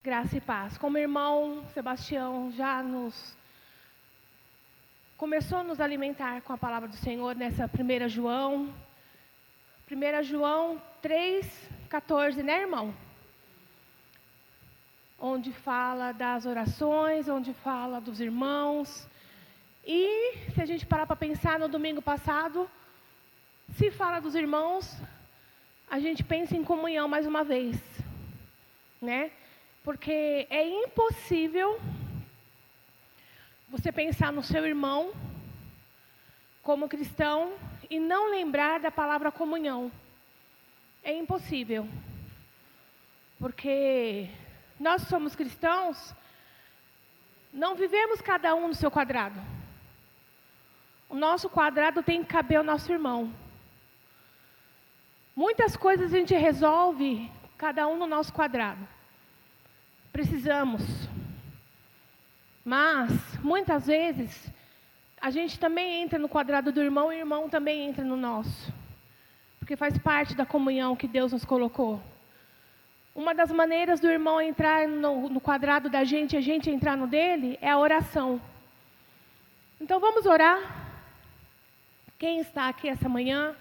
Graça e paz. Como o irmão Sebastião já começou a nos alimentar com a palavra do Senhor nessa 1 João 3,14, né, irmão? Onde fala das orações, onde fala dos irmãos. E se a gente parar para pensar no domingo passado, se fala dos irmãos, a gente pensa em comunhão mais uma vez, né? Porque é impossível você pensar no seu irmão como cristão e não lembrar da palavra comunhão. É impossível. Porque nós somos cristãos, não vivemos cada um no seu quadrado. O nosso quadrado tem que caber ao nosso irmão. Muitas coisas a gente resolve, cada um no nosso quadrado. Precisamos. Mas, muitas vezes, a gente também entra no quadrado do irmão e o irmão também entra no nosso. Porque faz parte da comunhão que Deus nos colocou. Uma das maneiras do irmão entrar no quadrado da gente e a gente entrar no dele é a oração. Então vamos orar. Quem está aqui essa manhã,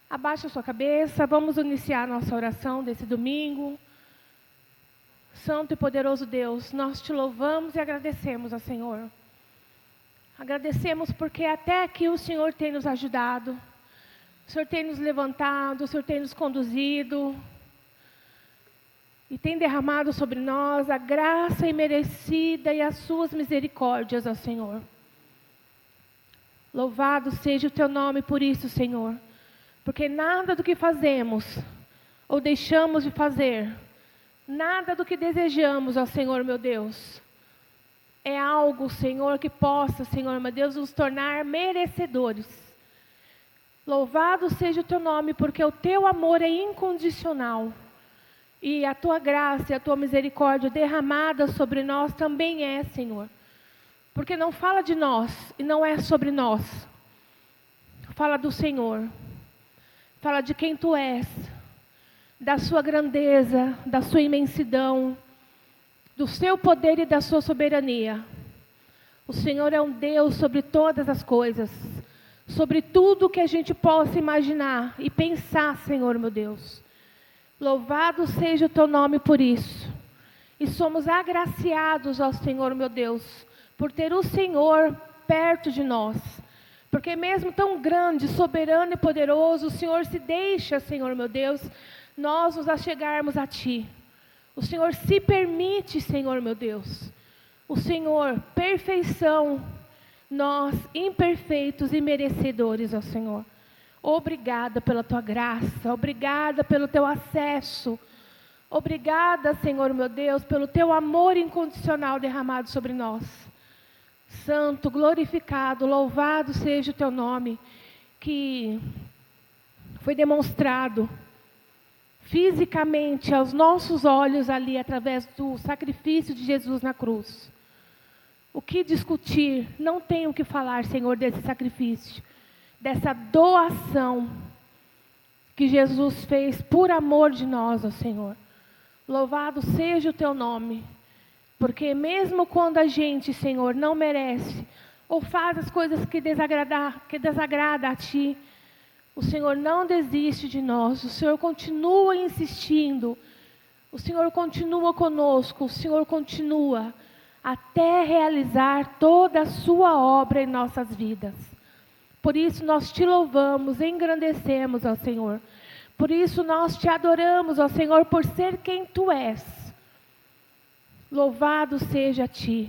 abaixa a sua cabeça. Vamos iniciar a nossa oração desse domingo. Santo e poderoso Deus, nós te louvamos e agradecemos ao Senhor. Agradecemos porque até aqui o Senhor tem nos ajudado. O Senhor tem nos levantado, o Senhor tem nos conduzido. E tem derramado sobre nós a graça imerecida e as suas misericórdias, ó Senhor. Louvado seja o teu nome por isso, Senhor. Porque nada do que fazemos ou deixamos de fazer, nada do que desejamos, ó Senhor, meu Deus, é algo, Senhor, que possa, Senhor, meu Deus, nos tornar merecedores. Louvado seja o teu nome, porque o teu amor é incondicional. E a tua graça e a tua misericórdia derramada sobre nós também é, Senhor. Porque não fala de nós e não é sobre nós. Fala do Senhor. Fala de quem tu és. Da sua grandeza, da sua imensidão, do seu poder e da sua soberania. O Senhor é um Deus sobre todas as coisas, sobre tudo que a gente possa imaginar e pensar, Senhor, meu Deus. Louvado seja o teu nome por isso. E somos agraciados ao Senhor, meu Deus, por ter o Senhor perto de nós. Porque mesmo tão grande, soberano e poderoso, o Senhor se deixa, Senhor, meu Deus, nós nos achegarmos a Ti. O Senhor se permite, Senhor, meu Deus. O Senhor, perfeição, nós imperfeitos e merecedores, ó Senhor. Obrigada pela Tua graça, obrigada pelo Teu acesso. Obrigada, Senhor, meu Deus, pelo Teu amor incondicional derramado sobre nós. Santo, glorificado, louvado seja o Teu nome, que foi demonstrado fisicamente aos nossos olhos ali, através do sacrifício de Jesus na cruz. O que discutir? Não tenho o que falar, Senhor, desse sacrifício, dessa doação que Jesus fez por amor de nós, ó Senhor. Louvado seja o teu nome, porque mesmo quando a gente, Senhor, não merece, ou faz as coisas que desagrada a Ti, o Senhor não desiste de nós, o Senhor continua insistindo, o Senhor continua conosco, o Senhor continua até realizar toda a sua obra em nossas vidas. Por isso nós te louvamos, engrandecemos, ó Senhor. Por isso nós te adoramos, ó Senhor, por ser quem Tu és. Louvado seja a Ti.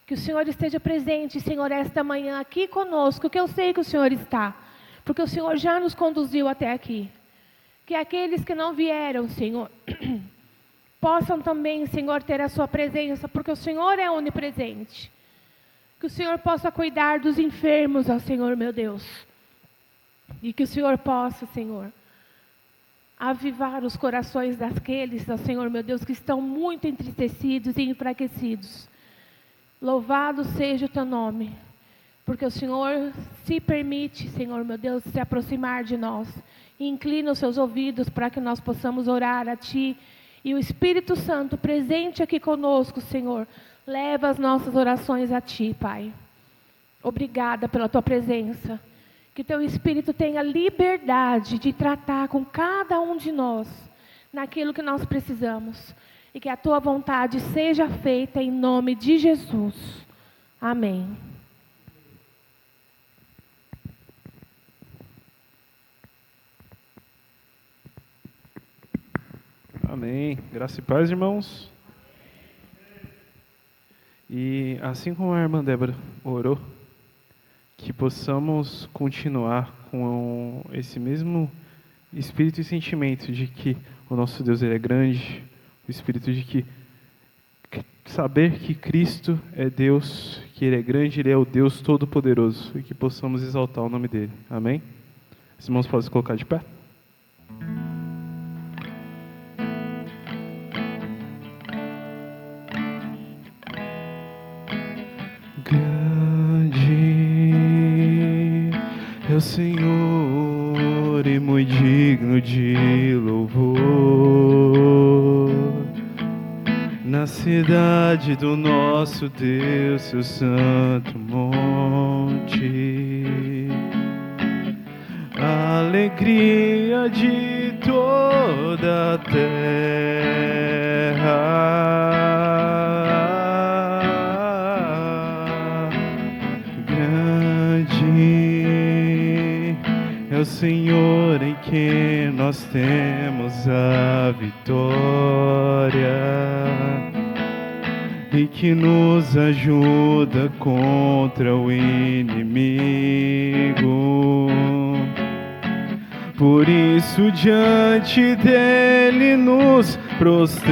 Que o Senhor esteja presente, Senhor, esta manhã aqui conosco, que eu sei que o Senhor está. Porque o Senhor já nos conduziu até aqui. Que aqueles que não vieram, Senhor, possam também, Senhor, ter a sua presença, porque o Senhor é onipresente. Que o Senhor possa cuidar dos enfermos, ó Senhor, meu Deus. E que o Senhor possa, Senhor, avivar os corações daqueles, ó Senhor, meu Deus, que estão muito entristecidos e enfraquecidos. Louvado seja o Teu nome. Porque o Senhor se permite, Senhor, meu Deus, se aproximar de nós. E inclina os seus ouvidos para que nós possamos orar a Ti E o Espírito Santo presente aqui conosco, Senhor, leva as nossas orações a Ti, Pai. Obrigada pela Tua presença. Que Teu Espírito tenha liberdade de tratar com cada um de nós naquilo que nós precisamos. E que a Tua vontade seja feita em nome de Jesus. Amém. Amém. Graça e paz, irmãos. E assim como a irmã Débora orou, que possamos continuar com esse mesmo espírito e sentimento de que o nosso Deus ele é grande, o espírito de que saber que Cristo é Deus, que Ele é grande, Ele é o Deus Todo-Poderoso, e que possamos exaltar o nome dEle. Amém? Os irmãos podem se colocar de pé? Grande é o Senhor e muito digno de louvor, na cidade do nosso Deus, seu santo monte, a alegria de toda a terra. Grande é o Senhor em quem nós temos a vitória, e que nos ajuda contra o inimigo. Por isso diante dele nos prostramos,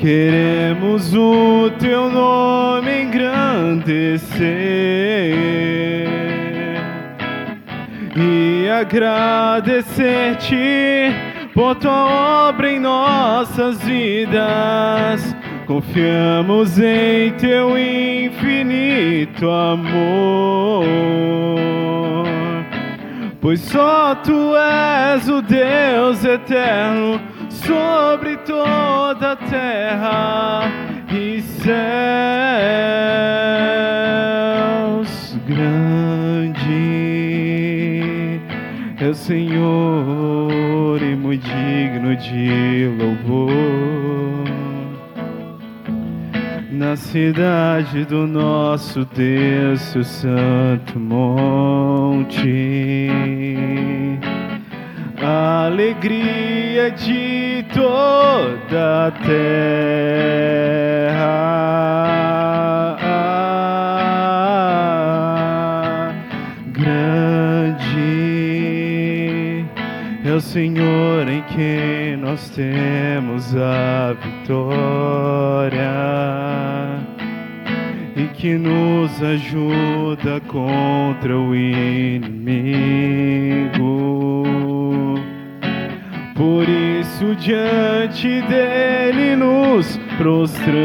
queremos o teu nome engrandecer e agradecer-te por tua obra em nossas vidas. Confiamos em teu infinito amor, pois só tu és o Deus eterno sobre toda a terra e céus. Grande é o Senhor e muito digno de louvor, na cidade do nosso Deus, seu santo monte, a alegria de toda a terra. Grande é o Senhor em quem nós temos a vitória, e que nos ajuda contra o inimigo. Por isso diante dele nos prostramos,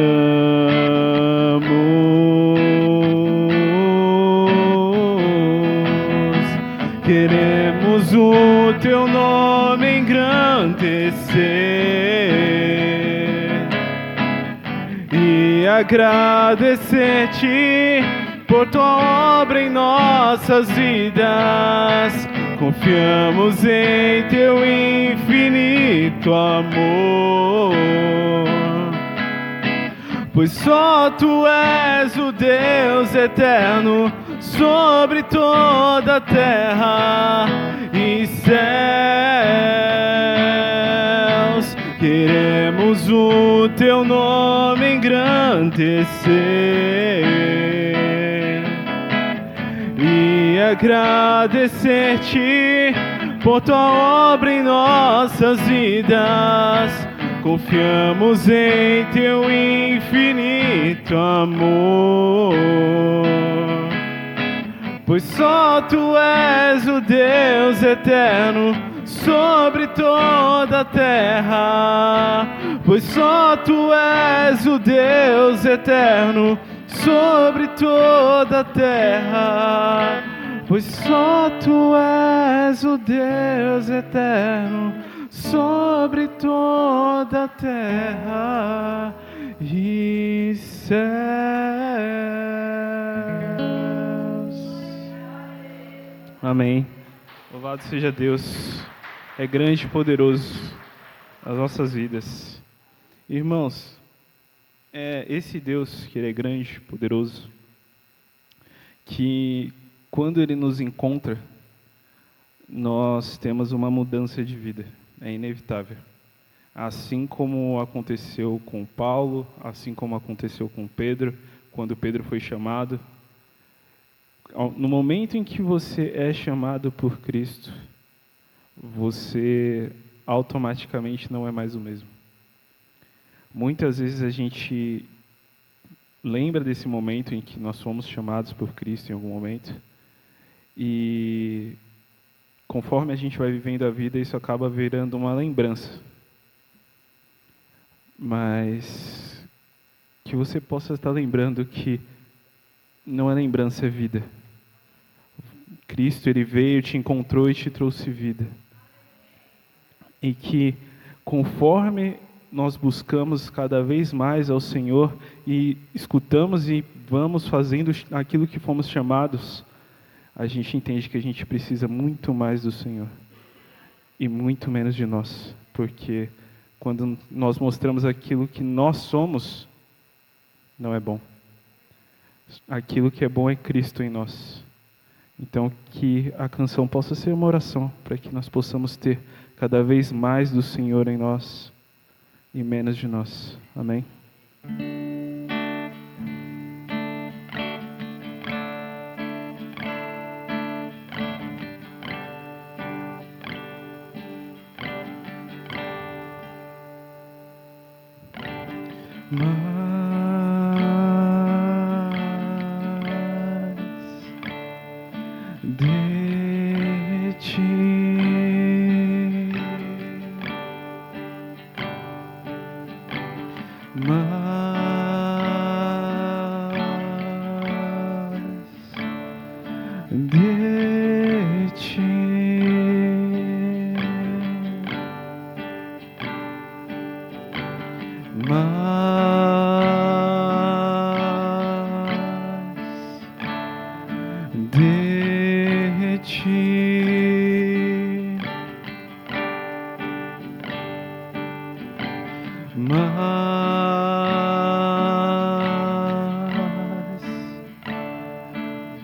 queremos o teu nome engrandecer e agradecer-te por tua obra em nossas vidas. Confiamos em teu infinito amor, pois só tu és o Deus eterno sobre toda a terra e céus. Queremos o teu nome engrandecer e agradecer-te por tua obra em nossas vidas. Confiamos em teu infinito amor, pois só tu és o Deus eterno sobre toda a terra. Pois só tu és o Deus eterno sobre toda a terra. pois só Tu és o Deus eterno sobre toda a terra e céus. Amém. Louvado seja Deus. É grande e poderoso nas nossas vidas. Irmãos, esse Deus que Ele é grande, poderoso, que quando Ele nos encontra, nós temos uma mudança de vida, é inevitável. Assim como aconteceu com Paulo, assim como aconteceu com Pedro, quando Pedro foi chamado. No momento em que você é chamado por Cristo, você automaticamente não é mais o mesmo. Muitas vezes a gente lembra desse momento em que nós fomos chamados por Cristo em algum momento, e conforme a gente vai vivendo a vida, isso acaba virando uma lembrança. Mas que você possa estar lembrando que não é lembrança, é vida. Cristo, Ele veio, te encontrou e te trouxe vida. E que conforme nós buscamos cada vez mais ao Senhor e escutamos e vamos fazendo aquilo que fomos chamados, a gente entende que a gente precisa muito mais do Senhor e muito menos de nós, porque quando nós mostramos aquilo que nós somos, não é bom. Aquilo que é bom é Cristo em nós. Então, que a canção possa ser uma oração para que nós possamos ter cada vez mais do Senhor em nós e menos de nós. Amém? De ti, de ti, de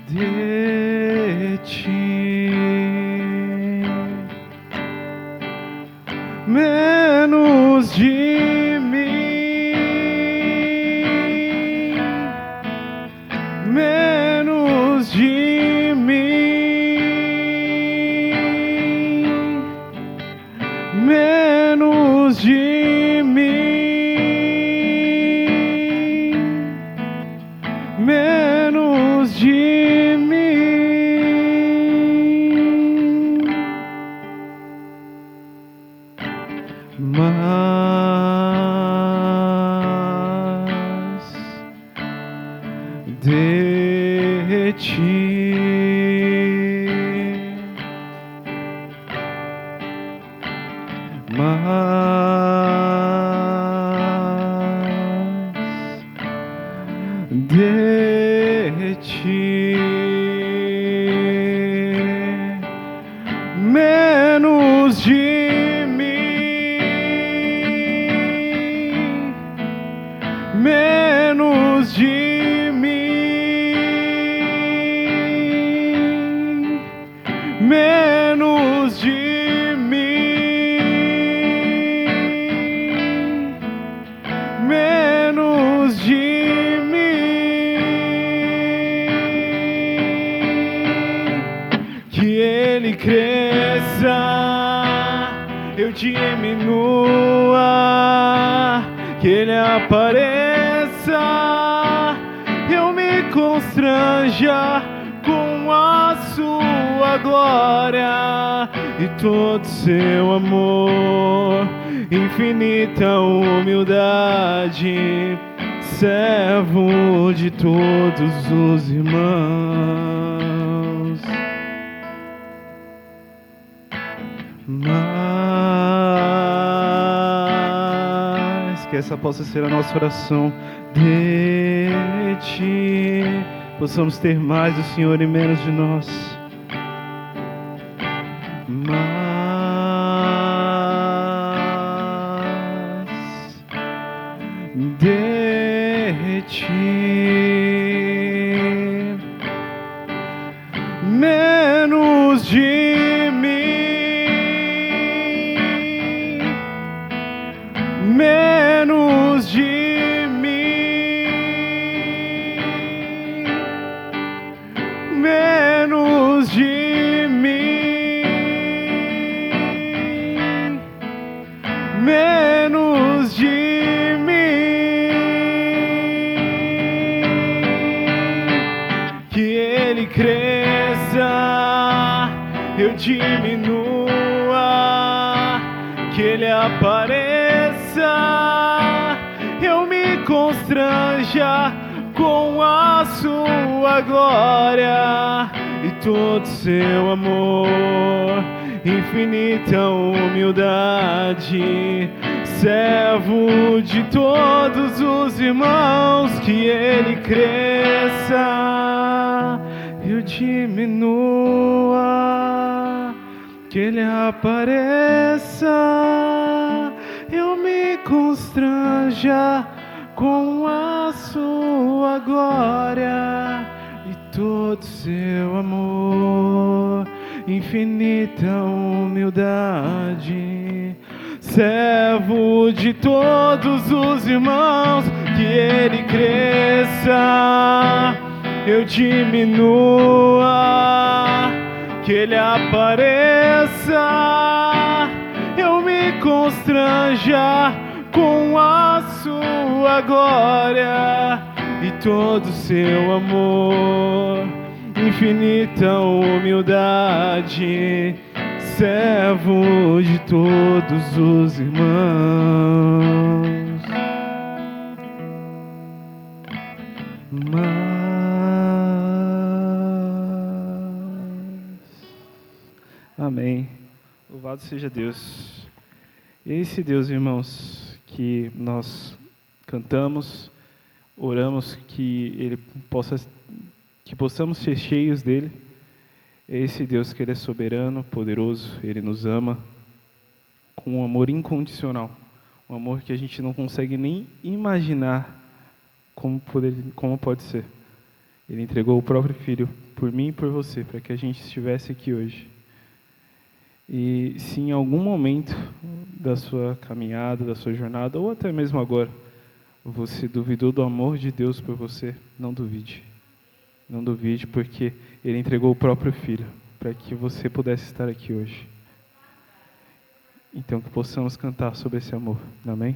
ti, de ti, menos de mim, menos de mim, menos de mim, menos de mim, mas de ti, de ti, menos de mim, menos de mim, menos de mim, menos de mim, que Ele cresça, eu diminua, que Ele apareça, eu me constranja com a sua glória e todo seu amor, infinita humildade, servo de todos os irmãos. mais. Que essa possa ser a nossa oração de Ti. Possamos ter mais do Senhor e menos de nós. Mais de Ti, menos de mim, menos de mim, menos de mim, menos de mim, que Ele cresça, eu diminua, que Ele apareça, eu me constranja com a sua glória e todo seu amor, infinita humildade, servo de todos os irmãos, que Ele cresça, eu diminua, que Ele apareça, eu me constranja com a sua glória e todo seu amor, infinita humildade, servo de todos os irmãos, que Ele cresça, eu diminua, que Ele apareça, eu me constranja com a sua glória e todo seu amor, infinita humildade, servo de todos os irmãos. Mas, amém. Louvado seja Deus. Esse Deus, irmãos, que nós cantamos, oramos que possamos ser cheios dele. É esse Deus que Ele é soberano, poderoso, Ele nos ama com um amor incondicional, um amor que a gente não consegue nem imaginar como pode ser. Ele entregou o próprio Filho por mim e por você, para que a gente estivesse aqui hoje. E se em algum momento da sua caminhada, da sua jornada, ou até mesmo agora, você duvidou do amor de Deus por você, não duvide. Não duvide, porque Ele entregou o próprio Filho para que você pudesse estar aqui hoje. Então, que possamos cantar sobre esse amor. Amém?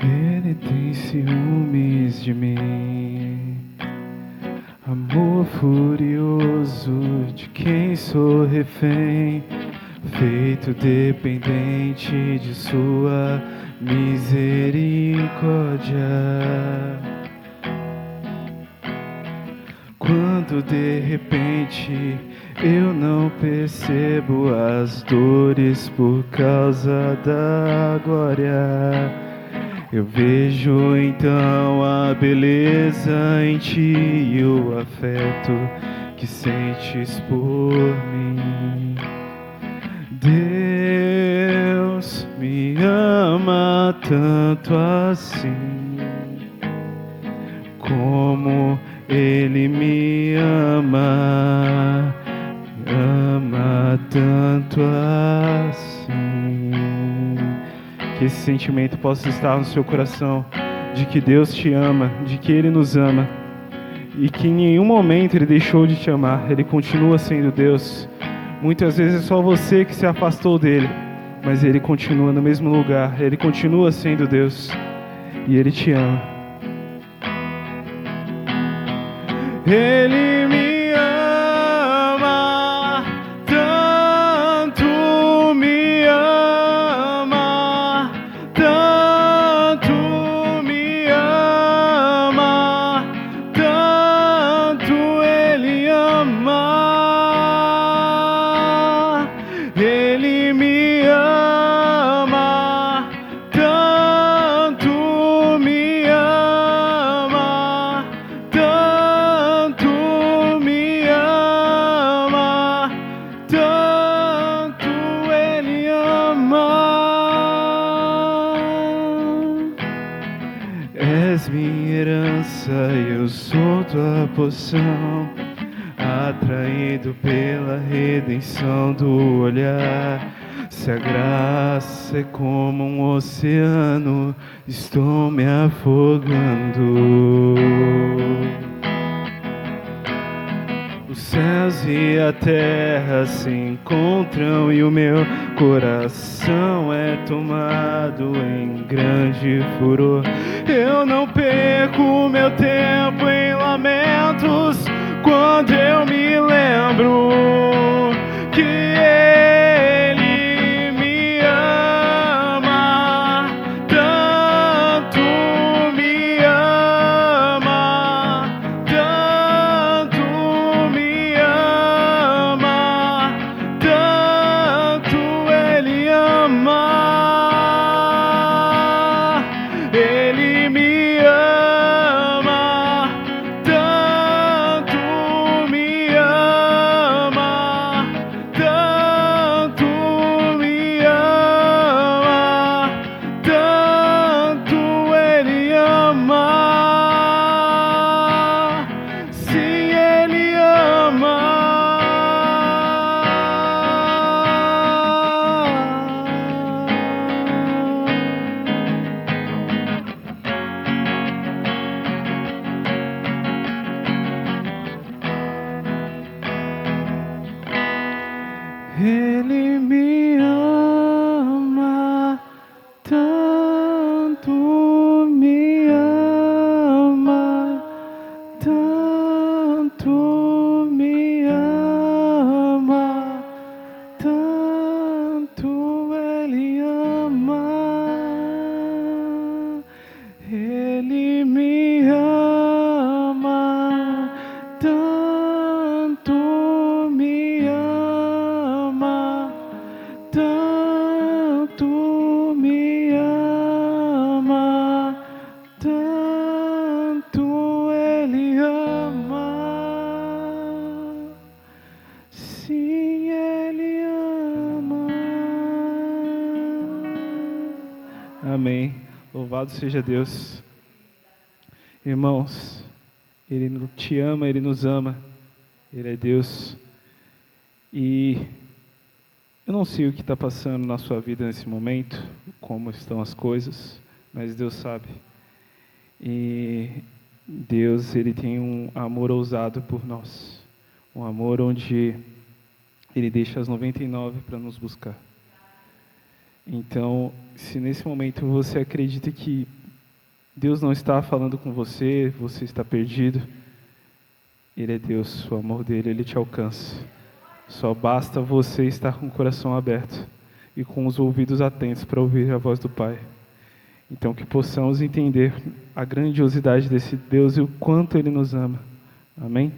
Ele tem ciúmes de mim, amor furioso de quem sou refém, feito dependente de sua misericórdia. Quando de repente eu não percebo as dores por causa da glória, eu vejo então a beleza em ti e o afeto que sentes por mim. Deus me ama tanto assim, como Ele me ama tanto assim. Que esse sentimento possa estar no seu coração, de que Deus te ama, de que Ele nos ama, e que em nenhum momento Ele deixou de te amar. Ele continua sendo Deus. Muitas vezes é só você que se afastou dele, mas Ele continua no mesmo lugar, Ele continua sendo Deus. e Ele te ama. Ele me ama, tanto me ama, tanto me ama, tanto Ele ama. Ele me ama, tanto me ama, tanto me ama, tanto Ele ama. És minha herança, eu sou tua porção, atraído pela redenção do olhar. Se a graça é como um oceano, estou me afogando. Os céus e a terra se encontram e o meu coração é tomado em grande furor. Eu não perco meu tempo em lamentos quando eu me lembro que Ele me ama, tanto me ama, tanto me ama, tanto Ele ama. Ele me ama, tanto me ama, tanto me ama, tanto Ele ama. Sim, Ele ama. Ele me ama, tanto me ama, tanto me ama, tanto Ele ama. Ele me ama, tanto me ama, tanto me ama, tanto Ele ama. Sim, Ele ama. Amém. Louvado seja Deus. Irmãos, Ele te ama, Ele nos ama. Ele é Deus. E eu não sei o que está passando na sua vida nesse momento, como estão as coisas, mas Deus sabe. E Deus, Ele tem um amor ousado por nós. Um amor onde Ele deixa as 99 para nos buscar. Então, se nesse momento você acredita que Deus não está falando com você, você está perdido, Ele é Deus, o amor dEle, Ele te alcança. Só basta você estar com o coração aberto e com os ouvidos atentos para ouvir a voz do Pai. Então, que possamos entender a grandiosidade desse Deus e o quanto Ele nos ama. Amém?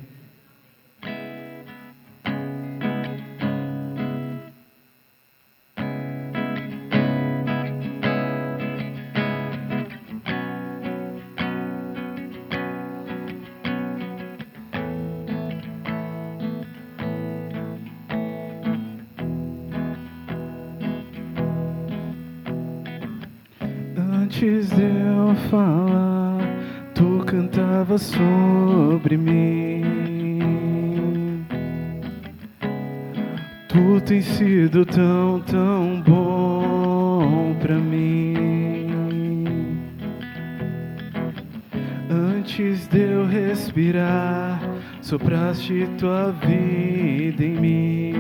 Antes de eu falar, tu cantava sobre mim. Tu tens sido tão, tão bom pra mim. Antes de eu respirar, sopraste tua vida em mim.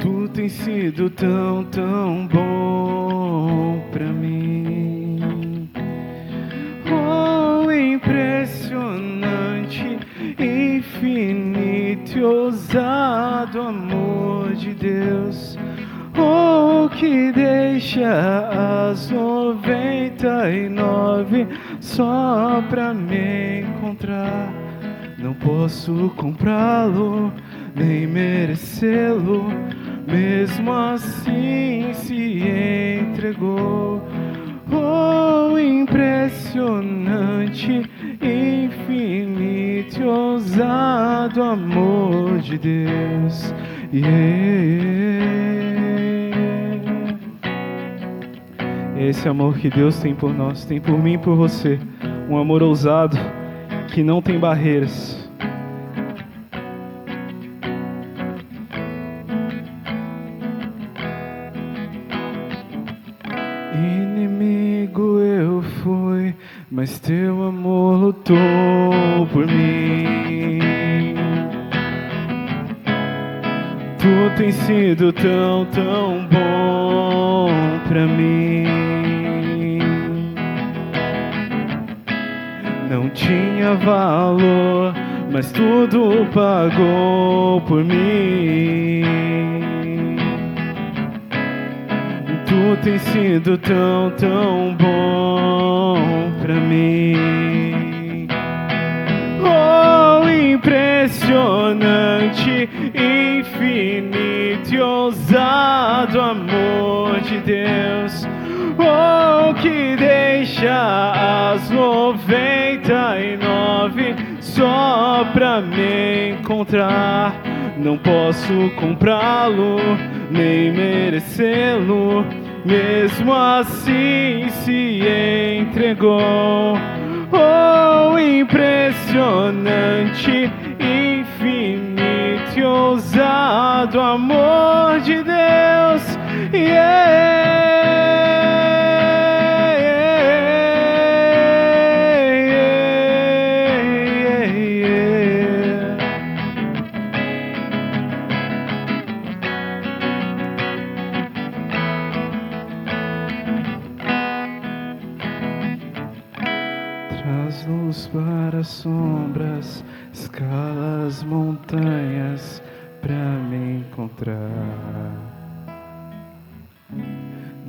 Tu tem sido tão, tão bom pra mim. Oh, impressionante, infinito e ousado amor de Deus. Oh, que deixa as 99 só pra me encontrar. Não posso comprá-lo, nem merecê-lo, mesmo assim se entregou. Oh, impressionante, infinito e ousado amor de Deus. Esse amor que Deus tem por nós, tem por mim e por você. Um amor ousado, que não tem barreiras. Inimigo eu fui, mas teu amor lutou por mim. Tu tens sido tão, tão bom pra mim. Não tinha valor, mas tudo pagou por mim. Tu tens sido tão, tão bom pra mim. Oh, impressionante, infinito e ousado amor de Deus. Oh, que deixa as 99 só pra me encontrar. Não posso comprá-lo, nem merecê-lo, mesmo assim se entregou. Oh, impressionante, infinito e ousado amor de Deus. Traz luz para as sombras, escala as montanhas pra me encontrar.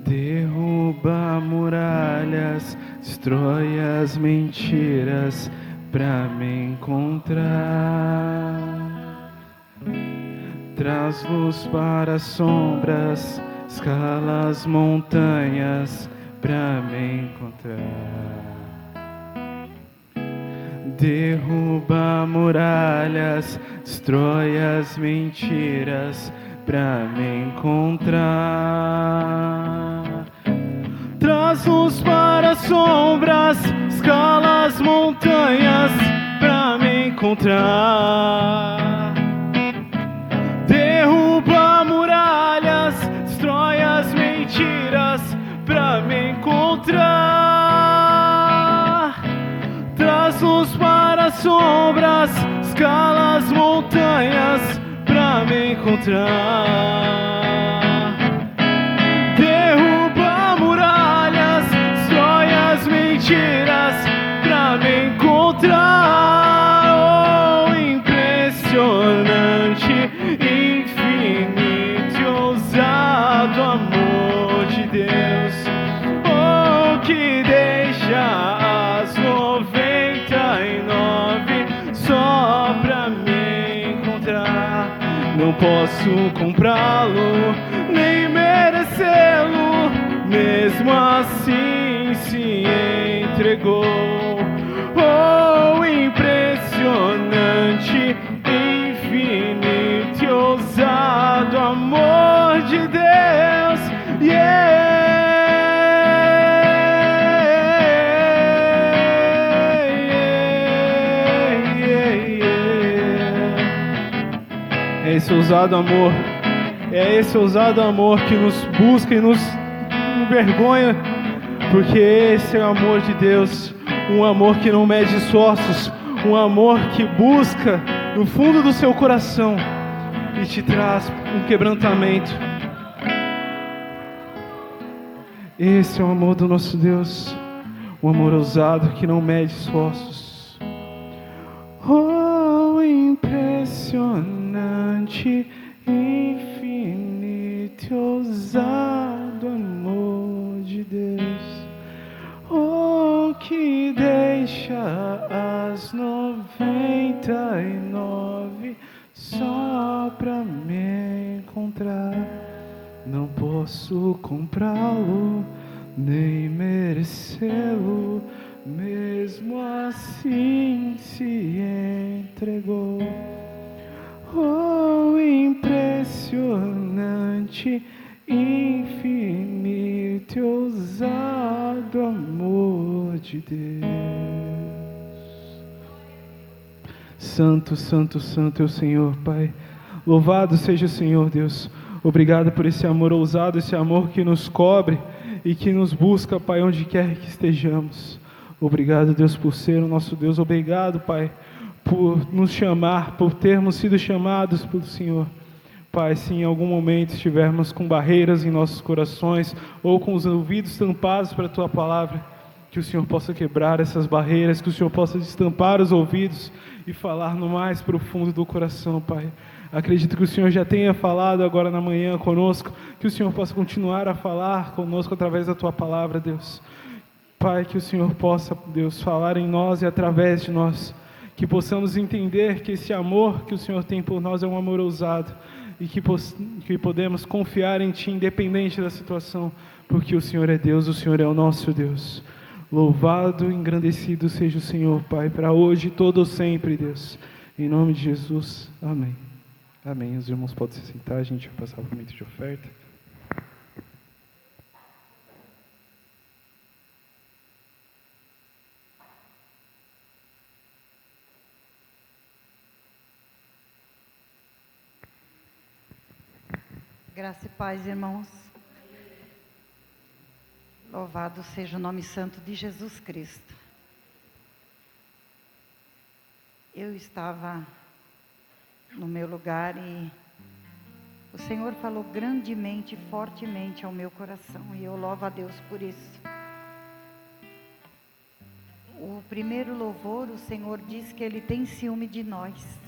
Derruba muralhas, destrói as mentiras pra me encontrar. Traz luz para as sombras, escala as montanhas pra me encontrar. Derruba muralhas, destrói as mentiras pra me encontrar. Traz luz para as sombras, escala as montanhas pra me encontrar. Derruba muralhas, destrói as mentiras pra me encontrar. Traz luz para as sombras, escala as montanhas pra me encontrar. Derruba muralhas, destrói as mentiras pra me encontrar. Oh, impressionante, infinito e ousado amor de Deus. Oh, que deixa as 99 só pra me encontrar. Não posso comprá-lo, nem merecê-lo, mesmo assim se entregou. Oh, impressionante, infinito e ousado amor de Deus. É esse ousado amor, é esse ousado amor que nos busca e nos envergonha, porque esse é o amor de Deus, um amor que não mede esforços, um amor que busca no fundo do seu coração e te traz um quebrantamento, Esse é o amor do nosso Deus, um amor ousado que não mede esforços. Oh, impressionante, infinito e ousado amor de Deus. Oh, que deixa as 99 só pra me encontrar. Não posso comprá-lo, nem merecê-lo, mesmo assim se entregou. Oh, impressionante, infinito e ousado amor de Deus. Santo, santo, santo é o Senhor, Pai. Louvado seja o Senhor, Deus. Obrigado por esse amor ousado, esse amor que nos cobre e que nos busca, Pai, onde quer que estejamos. Obrigado, Deus, por ser o nosso Deus. Obrigado, Pai, por nos chamar, por termos sido chamados pelo Senhor. Pai, se em algum momento estivermos com barreiras em nossos corações ou com os ouvidos tampados para a Tua palavra, que o Senhor possa quebrar essas barreiras, que o Senhor possa destampar os ouvidos e falar no mais profundo do coração, Pai. Acredito que o Senhor já tenha falado agora na manhã conosco, que o Senhor possa continuar a falar conosco através da Tua palavra, Deus. Pai, que o Senhor possa, Deus, falar em nós e através de nós, que possamos entender que esse amor que o Senhor tem por nós é um amor ousado e que podemos confiar em Ti independente da situação, porque o Senhor é Deus, o Senhor é o nosso Deus. Louvado e engrandecido seja o Senhor, Pai, para hoje e todo sempre, Deus. Em nome de Jesus, amém. Amém. Os irmãos podem se sentar, a gente vai passar para o momento de oferta. Graça e paz, irmãos. Louvado seja o nome santo de Jesus Cristo. Eu estava no meu lugar e o Senhor falou grandemente, fortemente ao meu coração, e eu louvo a Deus por isso. O primeiro louvor, o Senhor diz que Ele tem ciúme de nós.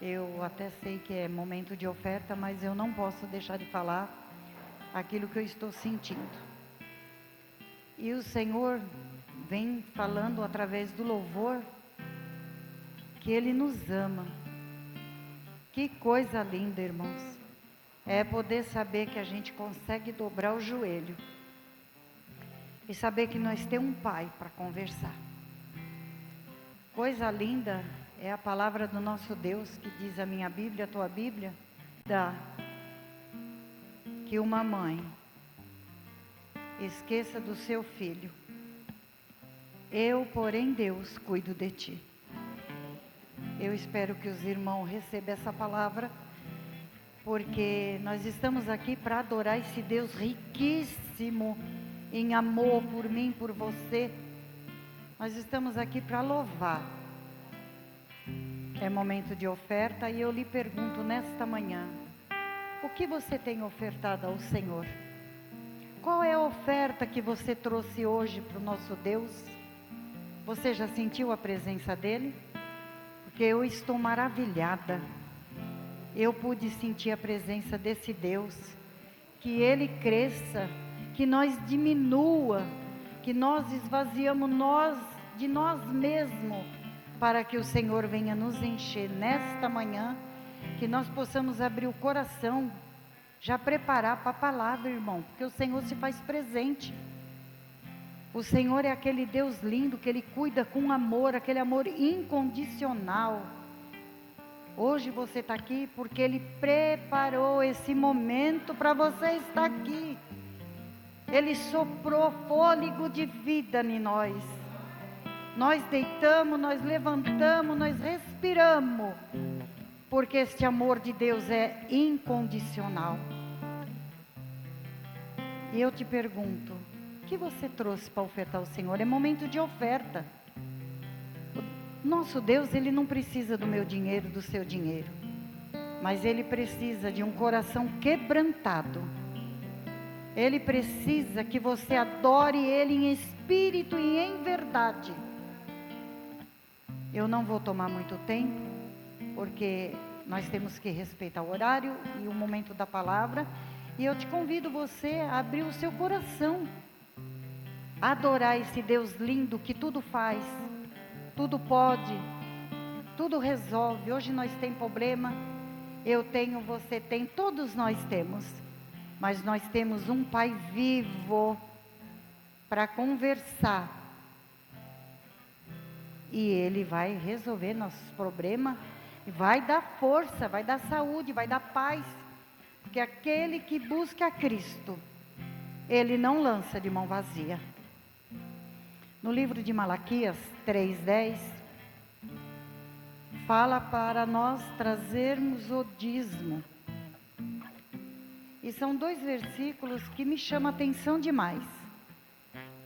Eu até sei que é momento de oferta, mas eu não posso deixar de falar aquilo que eu estou sentindo. E o Senhor vem falando através do louvor que Ele nos ama. Que coisa linda, irmãos. É poder saber que a gente consegue dobrar o joelho e saber que nós temos um Pai para conversar. Coisa linda é a palavra do nosso Deus, que diz a minha Bíblia, a tua Bíblia, que uma mãe esqueça do seu filho. Eu, porém, Deus, cuido de ti. Eu espero que os irmãos recebam essa palavra, porque nós estamos aqui para adorar esse Deus riquíssimo em amor por mim, por você. Nós estamos aqui para louvar. É momento de oferta e eu lhe pergunto nesta manhã, o que você tem ofertado ao Senhor? Qual é a oferta que você trouxe hoje para o nosso Deus? Você já sentiu a presença dEle? Porque eu estou maravilhada. Eu pude sentir a presença desse Deus. Que Ele cresça, que nós diminua, que nós esvaziamos de nós mesmos, para que o Senhor venha nos encher nesta manhã, que nós possamos abrir o coração, já preparar para a palavra, irmão, porque o Senhor se faz presente. O Senhor é aquele Deus lindo que Ele cuida com amor, aquele amor incondicional. Hoje você está aqui porque Ele preparou esse momento para você estar aqui. Ele soprou fôlego de vida em nós. Nós deitamos, nós levantamos, nós respiramos, porque este amor de Deus é incondicional. E eu te pergunto, o que você trouxe para ofertar ao Senhor? É momento de oferta. O nosso Deus, Ele não precisa do meu dinheiro, do seu dinheiro, mas Ele precisa de um coração quebrantado. Ele precisa que você adore Ele em espírito e em verdade. Eu não vou tomar muito tempo, porque nós temos que respeitar o horário e o momento da palavra. E eu te convido você a abrir o seu coração, a adorar esse Deus lindo que tudo faz, tudo pode, tudo resolve. Hoje nós temos problema, eu tenho, você tem, todos nós temos. Mas nós temos um Pai vivo para conversar. E Ele vai resolver nossos problemas, vai dar força, vai dar saúde, vai dar paz. Porque aquele que busca a Cristo, Ele não lança de mão vazia. No livro de Malaquias 3:10, fala para nós trazermos o dízimo. E são 2 versículos que me chamam a atenção demais.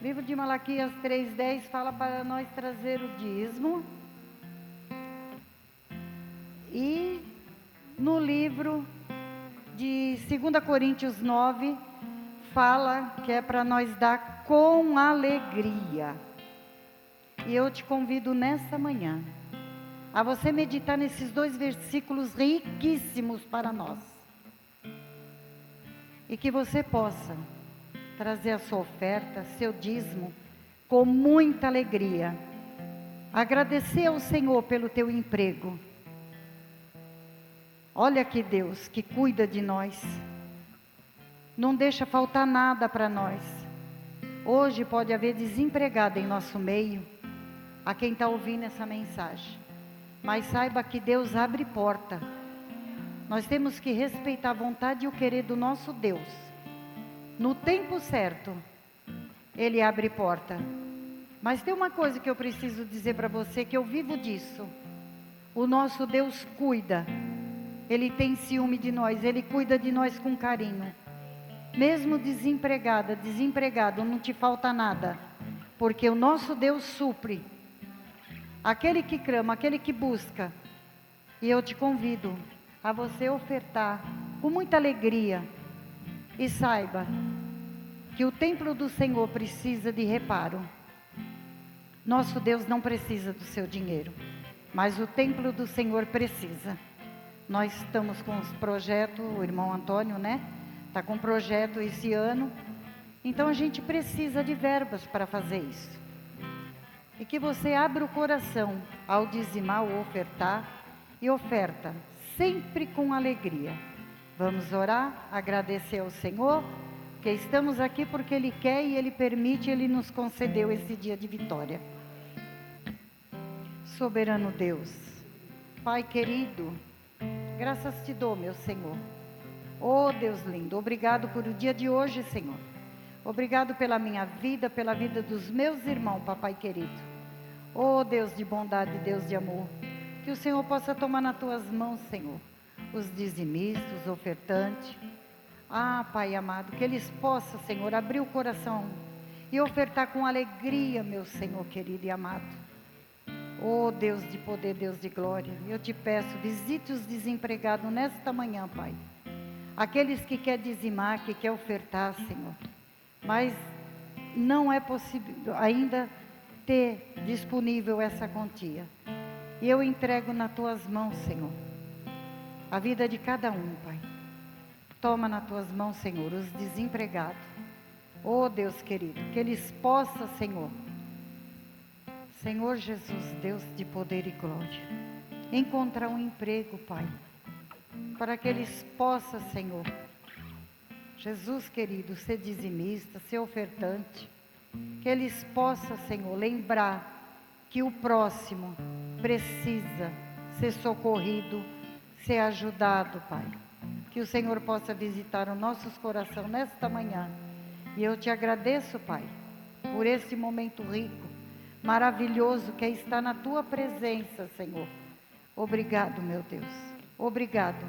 O livro de Malaquias 3:10 fala para nós trazer o dízimo. E no livro de 2 Coríntios 9, fala que é para nós dar com alegria. E eu te convido nessa manhã a você meditar nesses 2 versículos riquíssimos para nós. E que você possa trazer a sua oferta, seu dízimo, com muita alegria. Agradecer ao Senhor pelo teu emprego. Olha que Deus que cuida de nós. Não deixa faltar nada para nós. Hoje pode haver desempregado em nosso meio, a quem está ouvindo essa mensagem. Mas saiba que Deus abre porta. Nós temos que respeitar a vontade e o querer do nosso Deus. No tempo certo, Ele abre porta. Mas tem uma coisa que eu preciso dizer para você, que eu vivo disso. O nosso Deus cuida. Ele tem ciúme de nós, Ele cuida de nós com carinho. Mesmo desempregada, desempregado, não te falta nada. Porque o nosso Deus supre. Aquele que clama, aquele que busca. E eu te convido a você ofertar com muita alegria. E saiba que o templo do Senhor precisa de reparo. Nosso Deus não precisa do seu dinheiro, mas o templo do Senhor precisa. Nós estamos com os projetos, o irmão Antônio, né? Está com um projeto esse ano. Então a gente precisa de verbas para fazer isso. E que você abra o coração ao dizimar ou ofertar. E oferta sempre com alegria. Vamos orar, agradecer ao Senhor, que estamos aqui porque Ele quer e Ele permite, Ele nos concedeu esse dia de vitória. Soberano Deus, Pai querido, graças te dou, meu Senhor. Oh Deus lindo, obrigado por o dia de hoje, Senhor. Obrigado pela minha vida, pela vida dos meus irmãos, Papai querido. Oh Deus de bondade, Deus de amor, que o Senhor possa tomar nas tuas mãos, Senhor, os dizimistas, os ofertantes. Ah, Pai amado, que eles possam, Senhor, abrir o coração e ofertar com alegria, meu Senhor querido e amado. Oh Deus de poder, Deus de glória, eu te peço, visite os desempregados nesta manhã, Pai. Aqueles que querem dizimar, que querem ofertar, Senhor, mas não é possível ainda ter disponível essa quantia. E eu entrego nas tuas mãos, Senhor, a vida de cada um, Pai. Toma nas tuas mãos, Senhor, os desempregados. Oh Deus querido, que eles possam, Senhor, Senhor Jesus, Deus de poder e glória, encontrar um emprego, Pai, para que eles possam, Senhor, Jesus querido, ser dizimista, ser ofertante, que eles possam, Senhor, lembrar que o próximo precisa ser socorrido, ser ajudado, Pai. Que o Senhor possa visitar os nossos corações nesta manhã. E eu te agradeço, Pai, por esse momento rico, maravilhoso que é estar na tua presença, Senhor. Obrigado, meu Deus. Obrigado.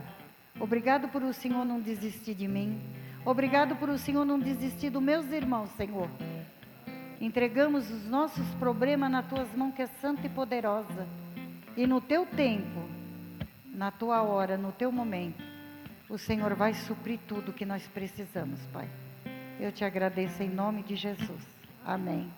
Obrigado por o Senhor não desistir de mim. Obrigado por o Senhor não desistir dos meus irmãos, Senhor. Entregamos os nossos problemas nas tuas mãos, que é santa e poderosa. E no teu tempo, na tua hora, no teu momento, o Senhor vai suprir tudo que nós precisamos, Pai. Eu te agradeço em nome de Jesus. Amém.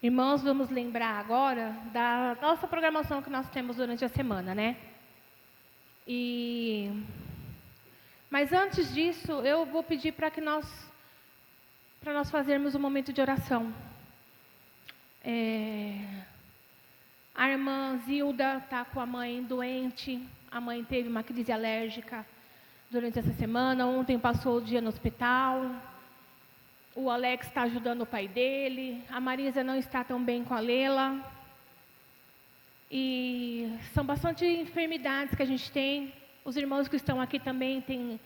Irmãos, vamos lembrar agora da nossa programação que nós temos durante a semana, né? Mas antes disso, eu vou pedir para nós fazermos um momento de oração. A irmã Zilda está com a mãe doente, a mãe teve uma crise alérgica durante essa semana, ontem passou o dia no hospital. O Alex está ajudando o pai dele, a Marisa não está tão bem com a Lela. E são bastante enfermidades que a gente tem. Os irmãos que estão aqui também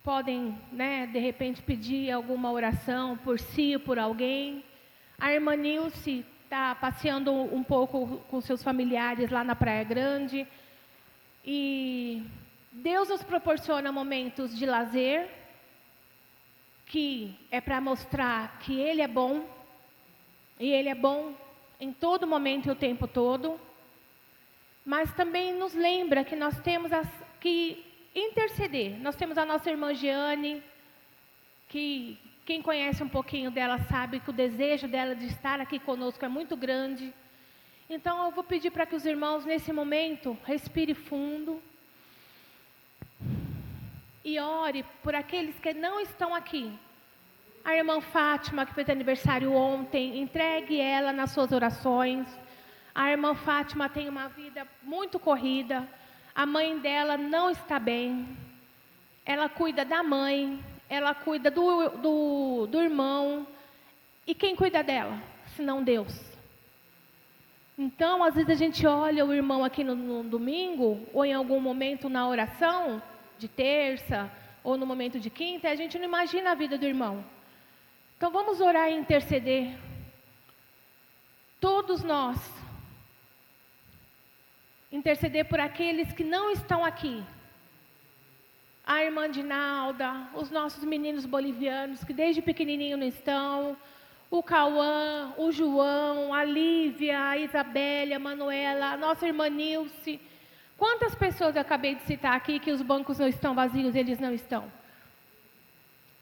podem, né, de repente, pedir alguma oração por si ou por alguém. A irmã Nilce está passeando um pouco com seus familiares lá na Praia Grande. E Deus nos proporciona momentos de lazer, que é para mostrar que Ele é bom, e Ele é bom em todo momento e o tempo todo, mas também nos lembra que nós temos que interceder. Nós temos a nossa irmã Giane, que quem conhece um pouquinho dela sabe que o desejo dela de estar aqui conosco é muito grande. Então eu vou pedir para que os irmãos nesse momento respirem fundo e ore por aqueles que não estão aqui. A irmã Fátima, que fez aniversário ontem, entregue ela nas suas orações. A irmã Fátima tem uma vida muito corrida. A mãe dela não está bem. Ela cuida da mãe, ela cuida do irmão. E quem cuida dela, senão Deus? Então, às vezes a gente olha o irmão aqui no domingo, ou em algum momento na oração de terça, ou no momento de quinta, a gente não imagina a vida do irmão. Então vamos orar e interceder. Todos nós. Interceder por aqueles que não estão aqui. A irmã Dinalda, os nossos meninos bolivianos, que desde pequenininho não estão. O Cauã, o João, a Lívia, a Isabelle, a Manuela, a nossa irmã Nilce. Quantas pessoas eu acabei de citar aqui que os bancos não estão vazios, eles não estão?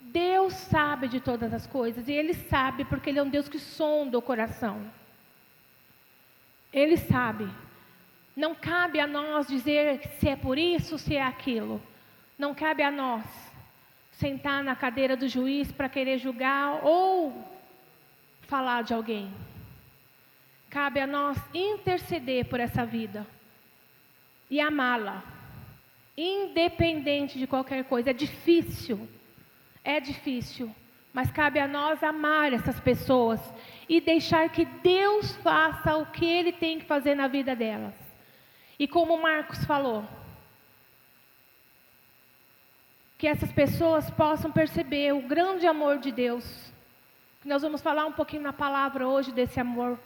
Deus sabe de todas as coisas, e Ele sabe porque Ele é um Deus que sonda o coração. Ele sabe. Não cabe a nós dizer se é por isso, se é aquilo. Não cabe a nós sentar na cadeira do juiz para querer julgar ou falar de alguém. Cabe a nós interceder por essa vida e amá-la, independente de qualquer coisa. É difícil, mas cabe a nós amar essas pessoas e deixar que Deus faça o que Ele tem que fazer na vida delas. E como o Marcos falou, que essas pessoas possam perceber o grande amor de Deus. Nós vamos falar um pouquinho na palavra hoje desse amor.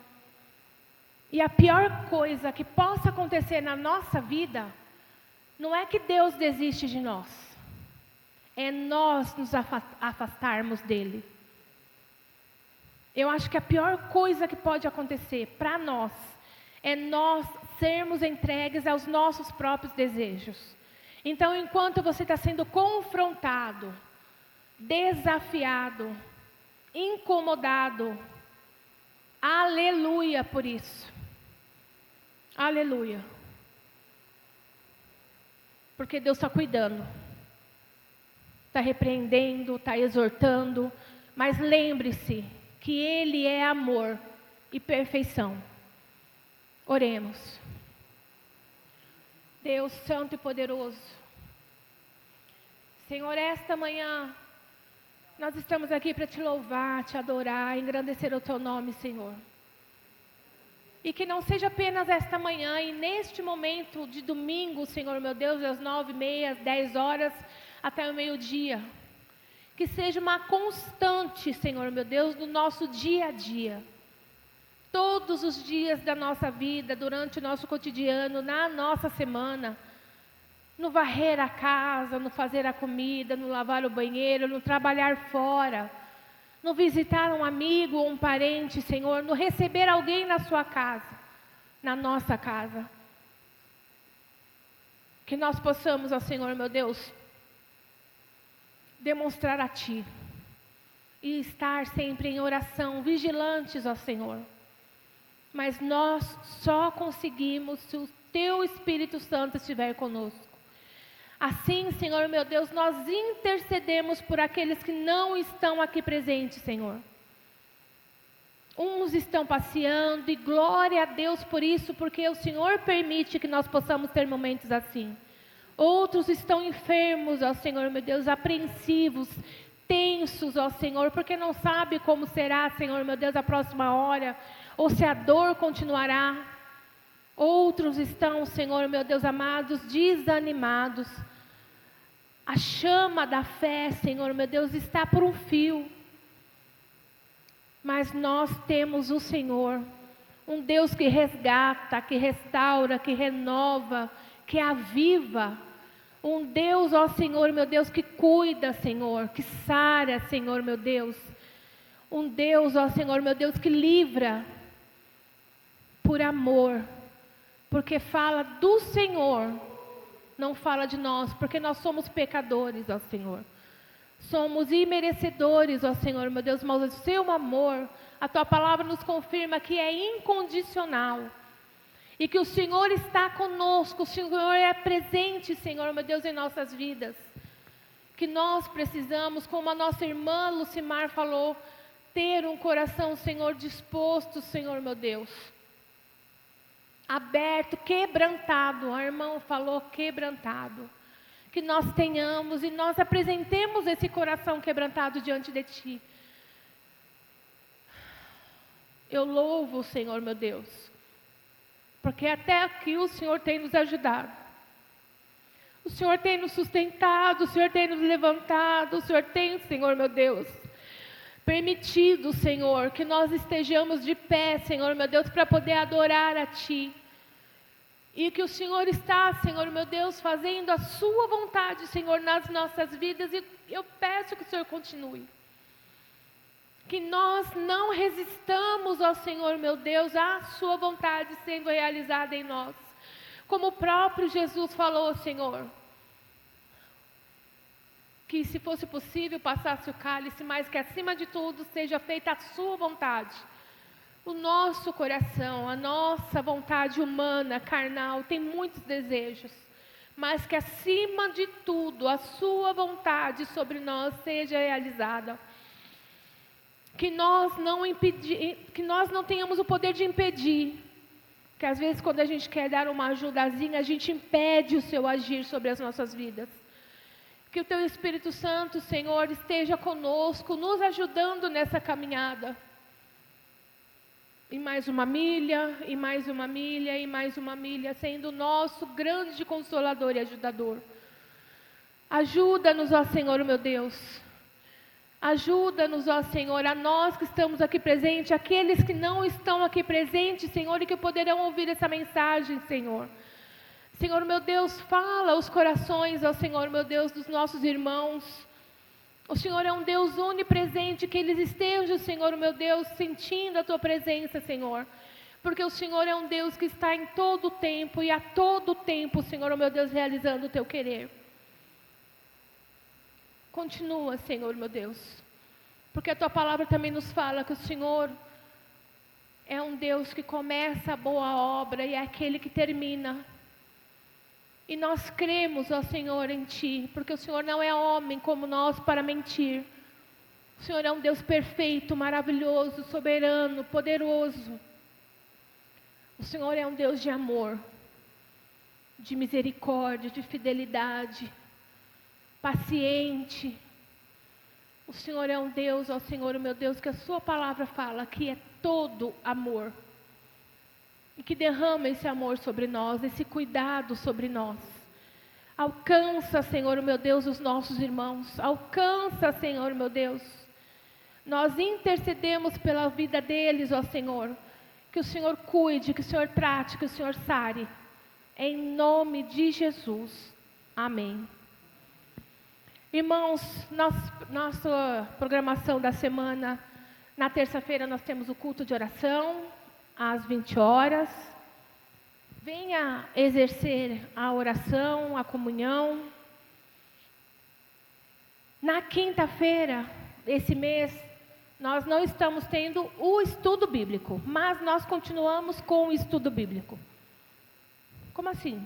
E a pior coisa que possa acontecer na nossa vida, não é que Deus desiste de nós. É nós nos afastarmos dEle. Eu acho que a pior coisa que pode acontecer para nós, é nós sermos entregues aos nossos próprios desejos. Então, enquanto você está sendo confrontado, desafiado, incomodado, aleluia por isso. Aleluia. Porque Deus está cuidando. Está repreendendo, está exortando. Mas lembre-se que Ele é amor e perfeição. Oremos. Deus Santo e Poderoso. Senhor, esta manhã nós estamos aqui para Te louvar, Te adorar, engrandecer o Teu nome, Senhor. E que não seja apenas esta manhã e neste momento de domingo, Senhor meu Deus, às 9h30, às 10 horas, até o meio-dia. Que seja uma constante, Senhor meu Deus, no nosso dia a dia. Todos os dias da nossa vida, durante o nosso cotidiano, na nossa semana. No varrer a casa, no fazer a comida, no lavar o banheiro, no trabalhar fora. No visitar um amigo ou um parente, Senhor, no receber alguém na sua casa, na nossa casa. Que nós possamos, ó Senhor, meu Deus, demonstrar a Ti e estar sempre em oração, vigilantes, ó Senhor. Mas nós só conseguimos se o Teu Espírito Santo estiver conosco. Assim, Senhor meu Deus, nós intercedemos por aqueles que não estão aqui presentes, Senhor. Uns estão passeando e glória a Deus por isso, porque o Senhor permite que nós possamos ter momentos assim. Outros estão enfermos, ó Senhor meu Deus, apreensivos, tensos, ó Senhor, porque não sabe como será, Senhor meu Deus, a próxima hora, ou se a dor continuará. Outros estão, Senhor meu Deus amados, desanimados. A chama da fé, Senhor meu Deus, está por um fio. Mas nós temos o Senhor, um Deus que resgata, que restaura, que renova, que aviva. Um Deus, ó Senhor meu Deus, que cuida, Senhor, que sara, Senhor meu Deus. Um Deus, ó Senhor meu Deus, que livra por amor. Porque fala do Senhor, não fala de nós, porque nós somos pecadores, ó Senhor. Somos imerecedores, ó Senhor, meu Deus, mas o Seu amor, a Tua palavra nos confirma que é incondicional. E que o Senhor está conosco, o Senhor é presente, Senhor, meu Deus, em nossas vidas. Que nós precisamos, como a nossa irmã Lucimar falou, ter um coração, Senhor, disposto, Senhor, meu Deus. Aberto, quebrantado, a irmã falou quebrantado, que nós tenhamos e nós apresentemos esse coração quebrantado diante de Ti. Eu louvo o Senhor, meu Deus, porque até aqui o Senhor tem nos ajudado, o Senhor tem nos sustentado, o Senhor tem nos levantado, o Senhor tem, Senhor, meu Deus, permitido, Senhor, que nós estejamos de pé, Senhor, meu Deus, para poder adorar a Ti. E que o Senhor está, Senhor, meu Deus, fazendo a Sua vontade, Senhor, nas nossas vidas. E eu peço que o Senhor continue. Que nós não resistamos, ó Senhor, meu Deus, à Sua vontade sendo realizada em nós. Como o próprio Jesus falou, Senhor. Que se fosse possível passasse o cálice, mas que acima de tudo seja feita a Sua vontade. O nosso coração, a nossa vontade humana, carnal, tem muitos desejos, mas que acima de tudo a Sua vontade sobre nós seja realizada. Que nós não tenhamos o poder de impedir, que às vezes quando a gente quer dar uma ajudazinha, a gente impede o Seu agir sobre as nossas vidas. Que o Teu Espírito Santo, Senhor, esteja conosco, nos ajudando nessa caminhada. E mais uma milha, e mais uma milha, e mais uma milha, sendo o nosso grande consolador e ajudador. Ajuda-nos, ó Senhor, meu Deus. Ajuda-nos, ó Senhor, a nós que estamos aqui presentes, aqueles que não estão aqui presentes, Senhor, e que poderão ouvir essa mensagem, Senhor. Senhor, meu Deus, fala os corações, ó Senhor, meu Deus, dos nossos irmãos. O Senhor é um Deus onipresente, que eles estejam, Senhor, meu Deus, sentindo a Tua presença, Senhor. Porque o Senhor é um Deus que está em todo o tempo, e a todo tempo, Senhor, meu Deus, realizando o teu querer. Continua, Senhor, meu Deus. Porque a tua palavra também nos fala que o Senhor é um Deus que começa a boa obra e é aquele que termina. E nós cremos, ó Senhor, em Ti, porque o Senhor não é homem como nós para mentir. O Senhor é um Deus perfeito, maravilhoso, soberano, poderoso. O Senhor é um Deus de amor, de misericórdia, de fidelidade, paciente. O Senhor é um Deus, ó Senhor, meu Deus, que a sua palavra fala que é todo amor. E que derrama esse amor sobre nós, esse cuidado sobre nós. Alcança, Senhor, meu Deus, os nossos irmãos. Alcança, Senhor, meu Deus. Nós intercedemos pela vida deles, ó Senhor. Que o Senhor cuide, que o Senhor trate, que o Senhor sare. Em nome de Jesus. Amém. Irmãos, nossa programação da semana, na terça-feira nós temos o culto de oração, às 20 horas. Venha exercer a oração, a comunhão. Na quinta-feira, esse mês, nós não estamos tendo o estudo bíblico, mas nós continuamos com o estudo bíblico. Como assim?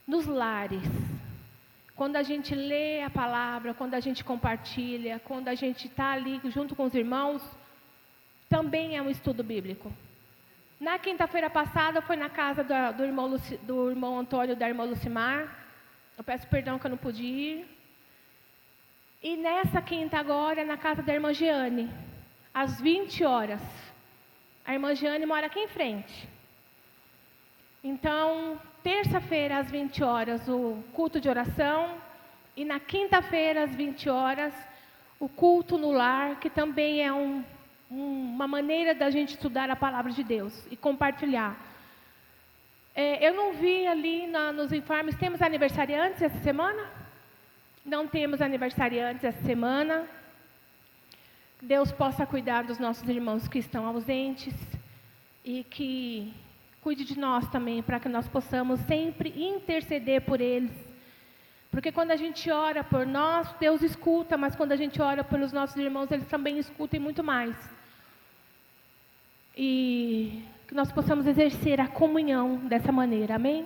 Nos lares. Quando a gente lê a palavra, quando a gente compartilha, quando a gente está ali junto com os irmãos, também é um estudo bíblico. Na quinta-feira passada foi na casa do irmão Antônio e da irmã Lucimar. Eu peço perdão que eu não pude ir. E nessa quinta agora é na casa da irmã Jeane, às 20 horas. A irmã Jeane mora aqui em frente. Então, terça-feira às 20 horas o culto de oração. E na quinta-feira às 20 horas o culto no lar, que também é uma maneira da gente estudar a palavra de Deus e compartilhar. Eu não vi ali nos informes, temos aniversariantes essa semana? Não temos aniversariantes essa semana. Deus possa cuidar dos nossos irmãos que estão ausentes e que cuide de nós também, para que nós possamos sempre interceder por eles. Porque quando a gente ora por nós, Deus escuta, mas quando a gente ora pelos nossos irmãos, eles também escutam muito mais. E que nós possamos exercer a comunhão dessa maneira, amém?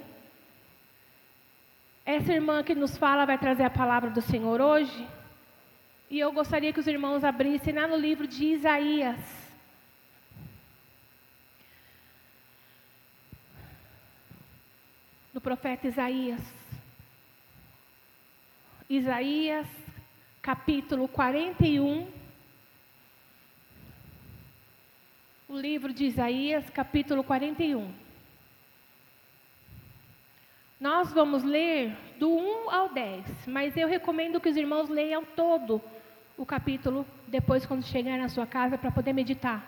Essa irmã que nos fala vai trazer a palavra do Senhor hoje. E eu gostaria que os irmãos abrissem lá no livro de Isaías. Do profeta Isaías. Isaías, capítulo 41. O livro de Isaías, capítulo 41. Nós vamos ler do 1 ao 10, mas eu recomendo que os irmãos leiam todo o capítulo, depois quando chegar na sua casa, para poder meditar.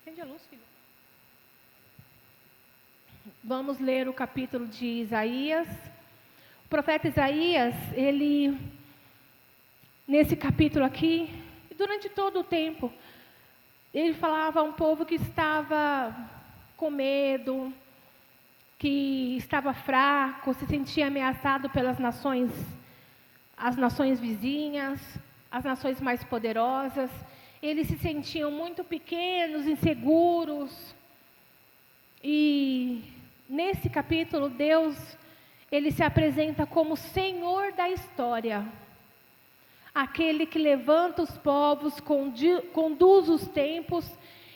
Acende a luz, filho. Vamos ler o capítulo de Isaías. O profeta Isaías, ele, nesse capítulo aqui, durante todo o tempo, ele falava a um povo que estava com medo, que estava fraco, se sentia ameaçado pelas nações, as nações vizinhas, as nações mais poderosas. Eles se sentiam muito pequenos, inseguros. E nesse capítulo, Deus, ele se apresenta como Senhor da história. Aquele que levanta os povos, conduz os tempos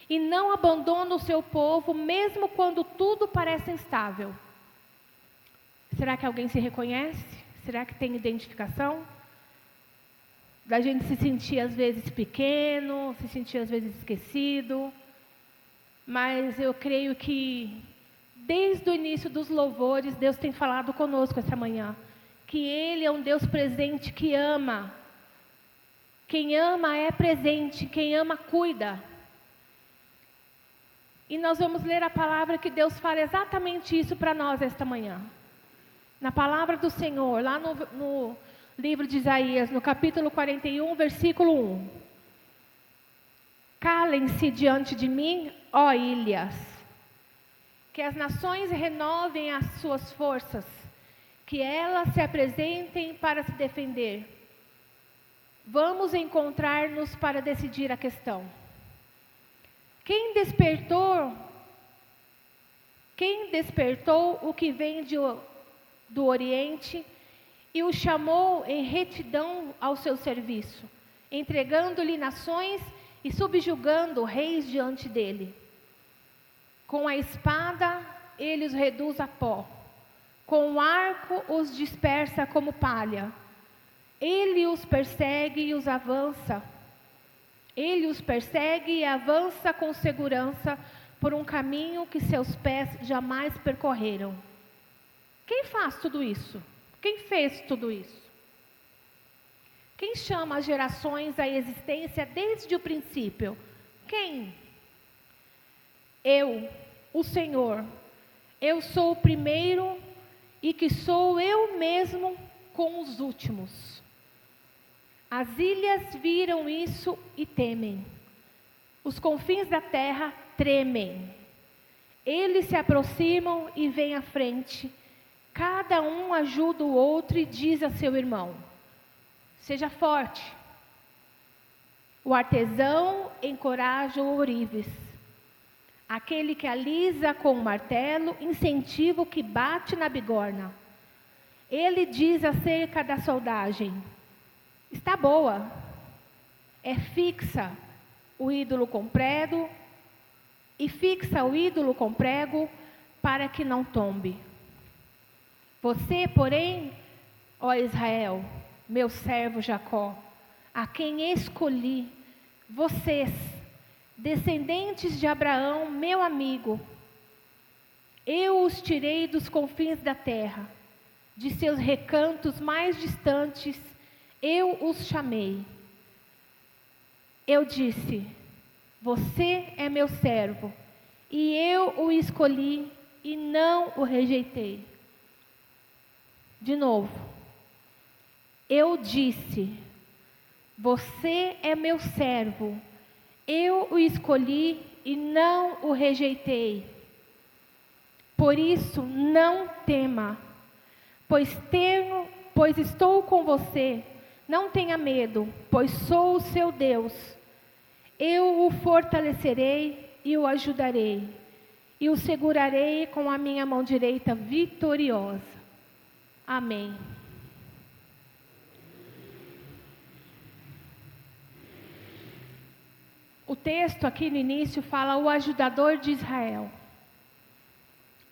e não abandona o seu povo, mesmo quando tudo parece instável. Será que alguém se reconhece? Será que tem identificação? Da gente se sentir às vezes pequeno, se sentir às vezes esquecido. Mas eu creio que desde o início dos louvores, Deus tem falado conosco essa manhã. Que Ele é um Deus presente que ama. Quem ama é presente, quem ama cuida. E nós vamos ler a palavra que Deus fala exatamente isso para nós esta manhã. Na palavra do Senhor, lá no livro de Isaías, no capítulo 41, versículo 1. Calem-se diante de mim, ó ilhas. Que as nações renovem as suas forças, que elas se apresentem para se defender. Vamos encontrar-nos para decidir a questão. Quem despertou o que vem do Oriente e o chamou em retidão ao seu serviço, entregando-lhe nações e subjugando reis diante dele? Com a espada ele os reduz a pó, com o arco os dispersa como palha. Ele os persegue e avança com segurança por um caminho que seus pés jamais percorreram. Quem faz tudo isso? Quem fez tudo isso? Quem chama as gerações à existência desde o princípio? Quem? Eu, o Senhor. Eu sou o primeiro e que sou eu mesmo com os últimos. As ilhas viram isso e temem. Os confins da terra tremem. Eles se aproximam e vêm à frente. Cada um ajuda o outro e diz a seu irmão: seja forte. O artesão encoraja o ourives. Aquele que alisa com o martelo incentiva o que bate na bigorna. Ele diz acerca da soldagem: está boa, é fixa o ídolo com prego, e fixa o ídolo com prego para que não tombe. Você, porém, ó Israel, meu servo Jacó, a quem escolhi, vocês, descendentes de Abraão, meu amigo, eu os tirei dos confins da terra, de seus recantos mais distantes, eu os chamei. Eu disse: você é meu servo, e eu o escolhi e não o rejeitei. De novo, eu disse: você é meu servo, eu o escolhi e não o rejeitei. Por isso, não tema, pois estou com você. Não tenha medo, pois sou o seu Deus. Eu o fortalecerei e o ajudarei, e o segurarei com a minha mão direita vitoriosa. Amém. O texto aqui no início fala o ajudador de Israel.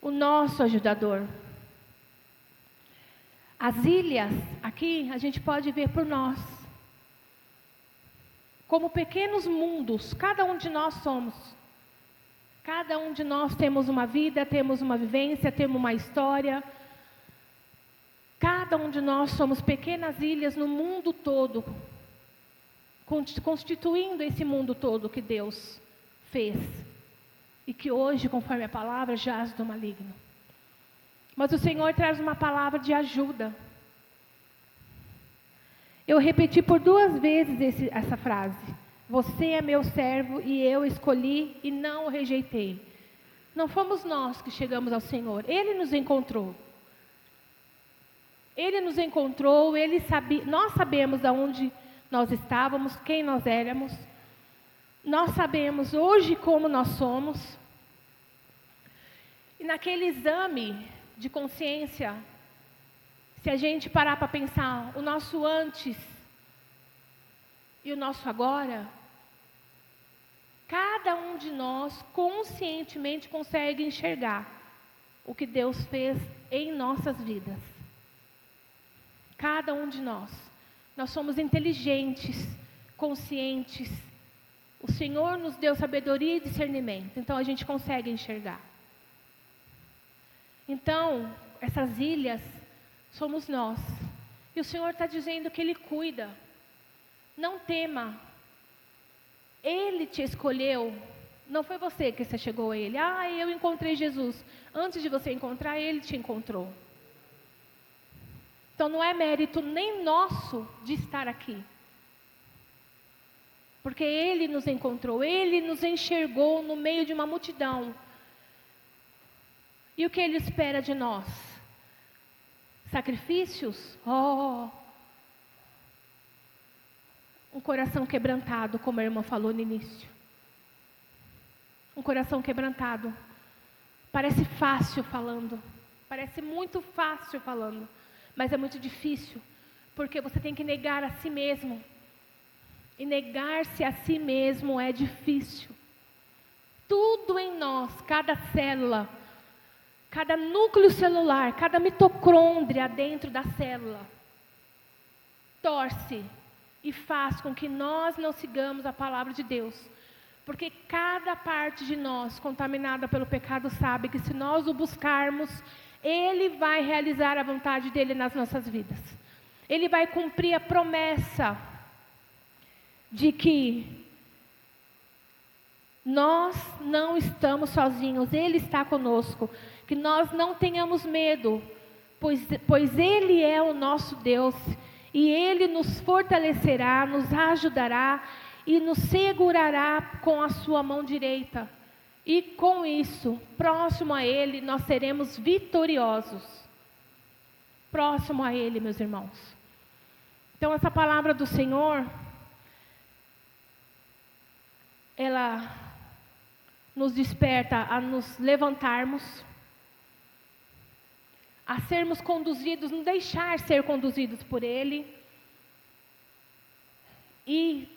O nosso ajudador. As ilhas, aqui a gente pode ver por nós. Como pequenos mundos, cada um de nós somos. Cada um de nós temos uma vida, temos uma vivência, temos uma história. Cada um de nós somos pequenas ilhas no mundo todo, constituindo esse mundo todo que Deus fez. E que hoje, conforme a palavra, jaz do maligno. Mas o Senhor traz uma palavra de ajuda. Eu repeti por 2 vezes essa frase. Você é meu servo e eu escolhi e não o rejeitei. Não fomos nós que chegamos ao Senhor. Ele nos encontrou. Ele nos encontrou, nós sabemos aonde nós estávamos, quem nós éramos. Nós sabemos hoje como nós somos. E naquele exame de consciência, se a gente parar para pensar o nosso antes e o nosso agora, cada um de nós conscientemente consegue enxergar o que Deus fez em nossas vidas. Cada um de nós. Nós somos inteligentes, conscientes. O Senhor nos deu sabedoria e discernimento, então a gente consegue enxergar. Então, essas ilhas somos nós. E o Senhor está dizendo que Ele cuida. Não tema. Ele te escolheu. Não foi você que você chegou a Ele. Eu encontrei Jesus. Antes de você encontrar, Ele te encontrou. Então não é mérito nem nosso de estar aqui. Porque Ele nos encontrou, Ele nos enxergou no meio de uma multidão. E o que Ele espera de nós? Sacrifícios? Um coração quebrantado, como a irmã falou no início. Um coração quebrantado. Parece fácil falando. Parece muito fácil falando. Mas é muito difícil. Porque você tem que negar a si mesmo. E negar-se a si mesmo é difícil. Tudo em nós, cada célula, cada núcleo celular, cada mitocôndria dentro da célula, torce e faz com que nós não sigamos a palavra de Deus. Porque cada parte de nós, contaminada pelo pecado, sabe que se nós o buscarmos, Ele vai realizar a vontade dEle nas nossas vidas. Ele vai cumprir a promessa de que nós não estamos sozinhos, Ele está conosco. Que nós não tenhamos medo, pois Ele é o nosso Deus. E Ele nos fortalecerá, nos ajudará e nos segurará com a sua mão direita. E com isso, próximo a Ele, nós seremos vitoriosos. Próximo a Ele, meus irmãos. Então, essa palavra do Senhor, ela nos desperta a nos levantarmos, a sermos conduzidos, não deixar ser conduzidos por Ele. E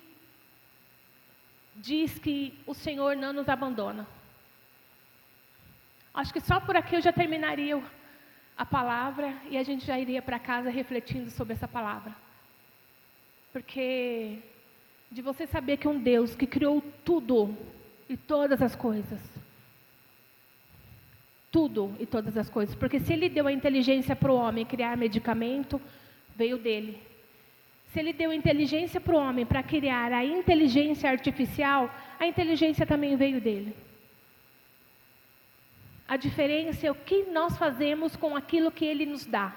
diz que o Senhor não nos abandona. Acho que só por aqui eu já terminaria a palavra e a gente já iria para casa refletindo sobre essa palavra. Porque de você saber que um Deus que criou tudo e todas as coisas, tudo e todas as coisas, porque se Ele deu a inteligência para o homem criar medicamento, veio dEle. Se Ele deu inteligência para o homem para criar a inteligência artificial, a inteligência também veio dEle. A diferença é o que nós fazemos com aquilo que Ele nos dá.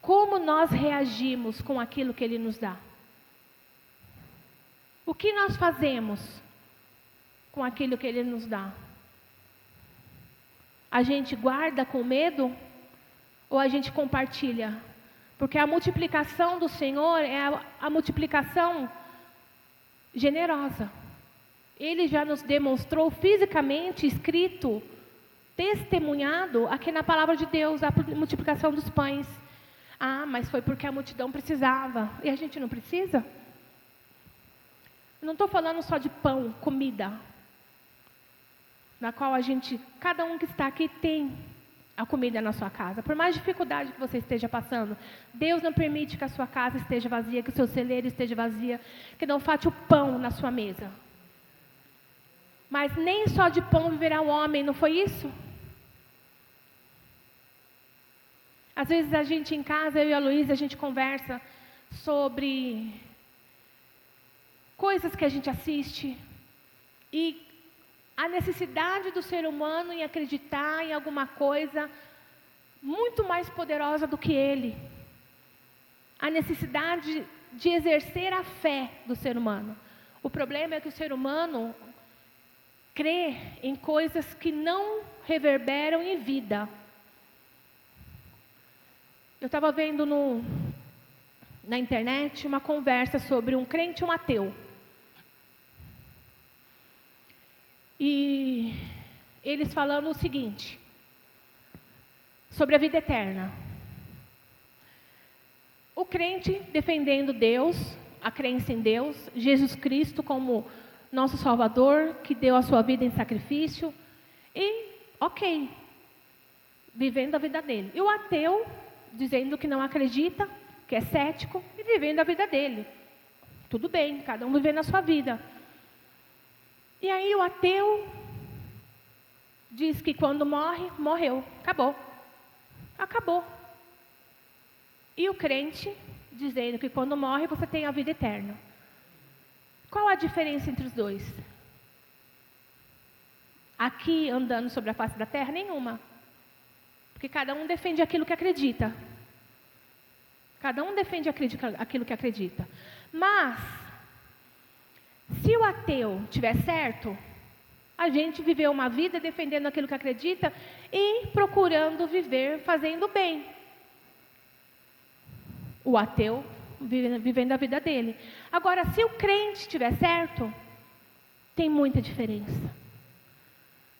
Como nós reagimos com aquilo que Ele nos dá. O que nós fazemos com aquilo que Ele nos dá? A gente guarda com medo ou a gente compartilha? Porque a multiplicação do Senhor é a multiplicação generosa. Ele já nos demonstrou fisicamente, escrito, testemunhado aqui na palavra de Deus, a multiplicação dos pães. Ah, mas foi porque a multidão precisava. E a gente não precisa? Não estou falando só de pão, comida, na qual cada um que está aqui tem a comida na sua casa. Por mais dificuldade que você esteja passando, Deus não permite que a sua casa esteja vazia, que o seu celeiro esteja vazio, que não falte o pão na sua mesa. Mas nem só de pão viverá o homem, não foi isso? Às vezes a gente em casa, eu e a Luísa, a gente conversa sobre coisas que a gente assiste e a necessidade do ser humano em acreditar em alguma coisa muito mais poderosa do que ele. A necessidade de exercer a fé do ser humano. O problema é que o ser humano crê em coisas que não reverberam em vida. Eu estava vendo na internet uma conversa sobre um crente e um ateu. E eles falando o seguinte, sobre a vida eterna. O crente defendendo Deus, a crença em Deus, Jesus Cristo como nosso Salvador, que deu a sua vida em sacrifício, e ok, vivendo a vida dele. E o ateu, dizendo que não acredita, que é cético, e vivendo a vida dele. Tudo bem, cada um vivendo a sua vida. E aí o ateu diz que quando morre, morreu, acabou. Acabou. E o crente dizendo que quando morre você tem a vida eterna. Qual a diferença entre os dois? Aqui andando sobre a face da terra, nenhuma. Porque cada um defende aquilo que acredita. Cada um defende aquilo que acredita. Mas se o ateu tiver certo, a gente viveu uma vida defendendo aquilo que acredita e procurando viver fazendo bem. O ateu vivendo a vida dele. Agora, se o crente estiver certo, tem muita diferença.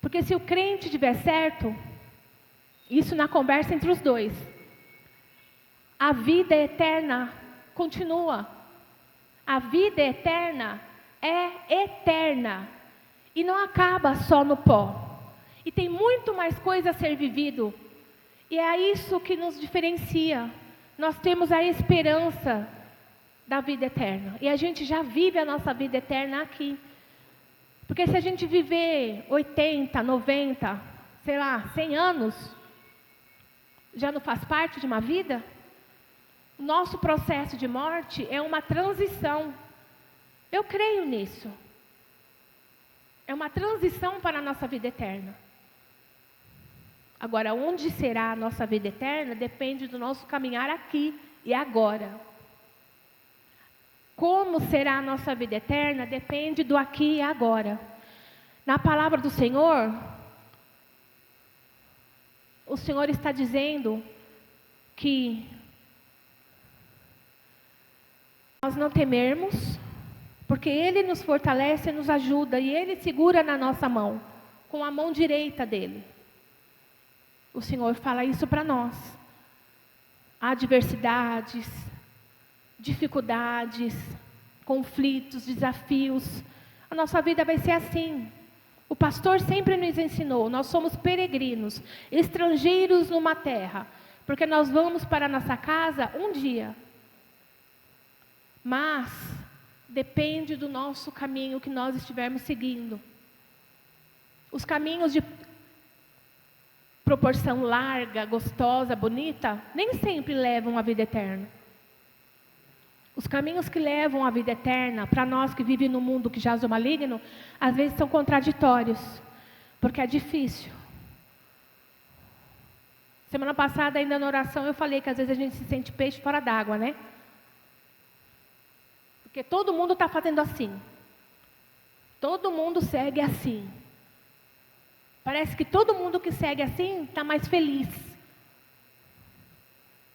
Porque se o crente estiver certo, isso na conversa entre os dois, a vida eterna continua. A vida eterna é eterna. E não acaba só no pó. E tem muito mais coisa a ser vivido. E é isso que nos diferencia. Nós temos a esperança da vida eterna. E a gente já vive a nossa vida eterna aqui. Porque se a gente viver 80, 90, sei lá, 100 anos, já não faz parte de uma vida? O nosso processo de morte é uma transição. Eu creio nisso. É uma transição para a nossa vida eterna. Agora, onde será a nossa vida eterna depende do nosso caminhar aqui e agora. Como será a nossa vida eterna depende do aqui e agora. Na palavra do Senhor, o Senhor está dizendo que nós não temermos, porque Ele nos fortalece e nos ajuda, e Ele segura na nossa mão, com a mão direita dEle. O Senhor fala isso para nós. Adversidades, dificuldades, conflitos, desafios. A nossa vida vai ser assim. O pastor sempre nos ensinou, nós somos peregrinos, estrangeiros numa terra, porque nós vamos para a nossa casa um dia. Mas depende do nosso caminho que nós estivermos seguindo. Os caminhos de proporção larga, gostosa, bonita, nem sempre levam à vida eterna. Os caminhos que levam à vida eterna, para nós que vivemos no mundo que jaz o maligno, às vezes são contraditórios, porque é difícil. Semana passada, ainda na oração, eu falei que às vezes a gente se sente peixe fora d'água, né? Porque todo mundo está fazendo assim. Todo mundo segue assim. Parece que todo mundo que segue assim está mais feliz.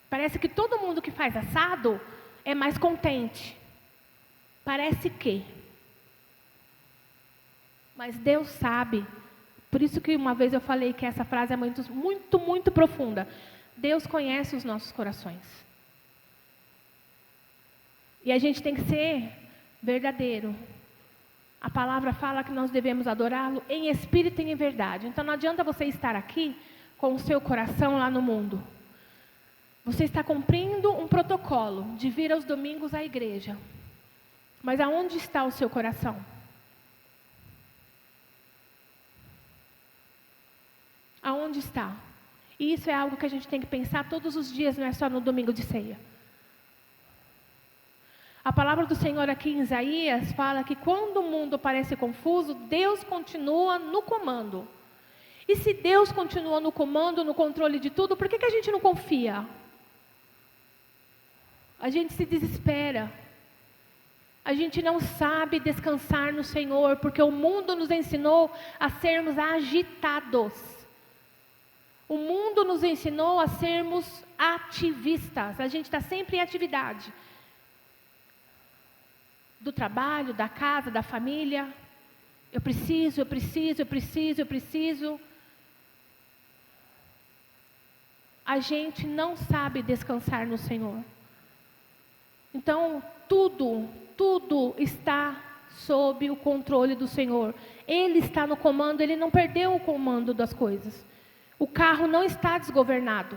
Parece que todo mundo que faz assado é mais contente. Parece que. Mas Deus sabe. Por isso que uma vez eu falei que essa frase é muito profunda. Deus conhece os nossos corações. E a gente tem que ser verdadeiro. A palavra fala que nós devemos adorá-lo em espírito e em verdade. Então não adianta você estar aqui com o seu coração lá no mundo. Você está cumprindo um protocolo de vir aos domingos à igreja. Mas aonde está o seu coração? Aonde está? E isso é algo que a gente tem que pensar todos os dias, não é só no domingo de ceia. A palavra do Senhor aqui em Isaías fala que quando o mundo parece confuso, Deus continua no comando. E se Deus continua no comando, no controle de tudo, por que a gente não confia? A gente se desespera. A gente não sabe descansar no Senhor, porque o mundo nos ensinou a sermos agitados. O mundo nos ensinou a sermos ativistas. A gente está sempre em atividade. Do trabalho, da casa, da família. Eu preciso. A gente não sabe descansar no Senhor. Então, tudo está sob o controle do Senhor. Ele está no comando, Ele não perdeu o comando das coisas. O carro não está desgovernado.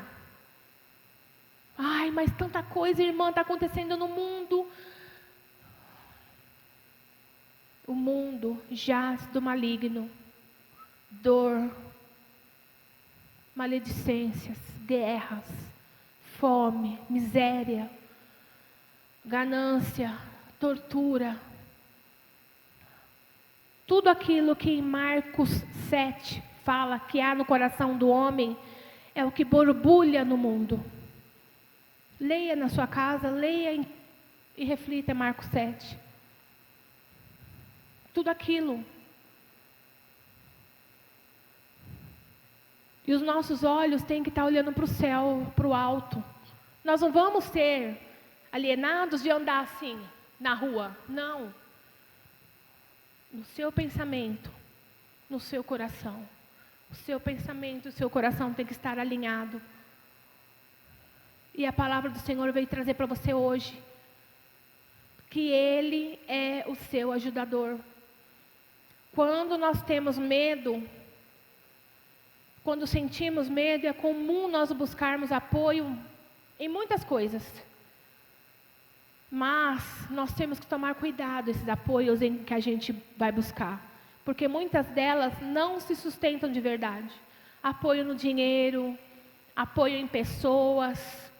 Ai, mas tanta coisa, irmã, está acontecendo no mundo. O mundo jaz do maligno, dor, maledicências, guerras, fome, miséria, ganância, tortura. Tudo aquilo que em Marcos 7 fala que há no coração do homem é o que borbulha no mundo. Leia na sua casa, leia e reflita Marcos 7. tudo aquilo. E os nossos olhos têm que estar olhando para o céu, para o alto. Nós não vamos ser alienados de andar assim, na rua. Não. No seu pensamento, no seu coração. O seu pensamento, o seu coração tem que estar alinhado. E a palavra do Senhor veio trazer para você hoje que Ele é o seu ajudador. Quando nós temos medo, quando sentimos medo, é comum nós buscarmos apoio em muitas coisas. Mas nós temos que tomar cuidado esses apoios em que a gente vai buscar. Porque muitas delas não se sustentam de verdade. Apoio no dinheiro, apoio em pessoas,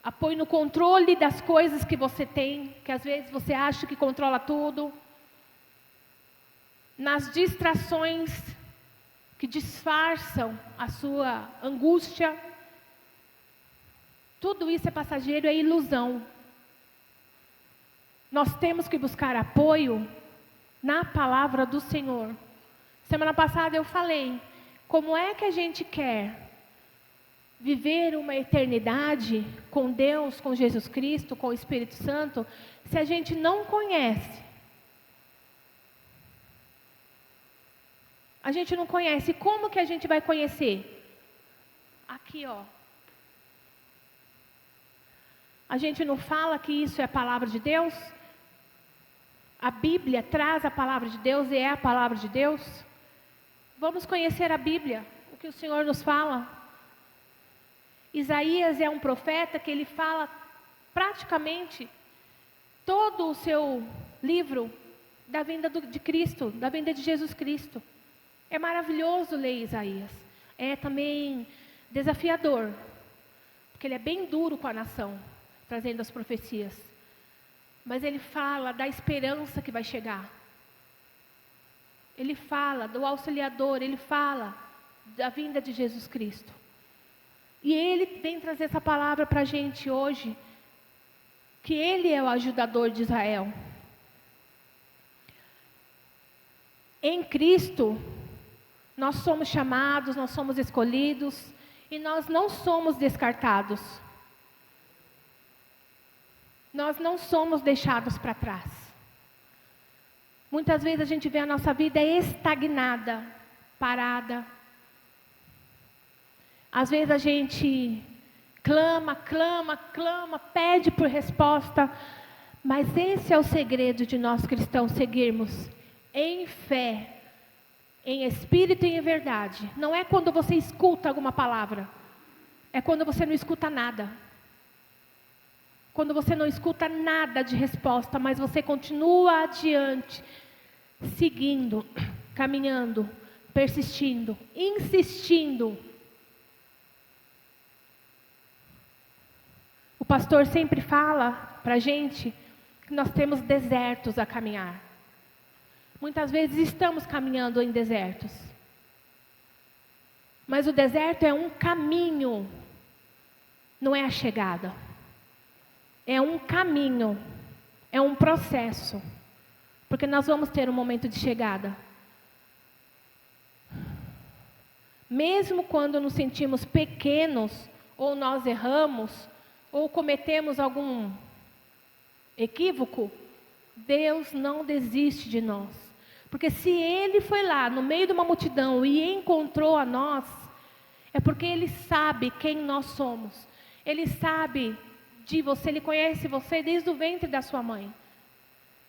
apoio no controle das coisas que você tem, que às vezes você acha que controla tudo. Nas distrações que disfarçam a sua angústia. Tudo isso é passageiro, é ilusão. Nós temos que buscar apoio na palavra do Senhor. Semana passada eu falei, como é que a gente quer viver uma eternidade com Deus, com Jesus Cristo, com o Espírito Santo, se a gente não conhece? A gente não conhece. Como que a gente vai conhecer? Aqui, ó. A gente não fala que isso é a palavra de Deus? A Bíblia traz a palavra de Deus e é a palavra de Deus? Vamos conhecer a Bíblia, o que o Senhor nos fala. Isaías é um profeta que ele fala praticamente todo o seu livro da vinda de Cristo, da vinda de Jesus Cristo. É maravilhoso ler Isaías. É também desafiador, porque ele é bem duro com a nação, trazendo as profecias. Mas ele fala da esperança que vai chegar. Ele fala do auxiliador, ele fala da vinda de Jesus Cristo. E ele vem trazer essa palavra para a gente hoje, que ele é o ajudador de Israel. Em Cristo, nós somos chamados, nós somos escolhidos e nós não somos descartados. Nós não somos deixados para trás. Muitas vezes a gente vê a nossa vida estagnada, parada. Às vezes a gente clama, pede por resposta. Mas esse é o segredo de nós cristãos seguirmos em fé, em espírito e em verdade. Não é quando você escuta alguma palavra. É quando você não escuta nada. Quando você não escuta nada de resposta, mas você continua adiante, seguindo, caminhando, persistindo, insistindo. O pastor sempre fala para a gente que nós temos desertos a caminhar. Muitas vezes estamos caminhando em desertos. Mas o deserto é um caminho, não é a chegada. É um caminho, é um processo, porque nós vamos ter um momento de chegada. Mesmo quando nos sentimos pequenos, ou nós erramos, ou cometemos algum equívoco, Deus não desiste de nós. Porque se Ele foi lá no meio de uma multidão e encontrou a nós, é porque Ele sabe quem nós somos. Ele sabe de você, Ele conhece você desde o ventre da sua mãe.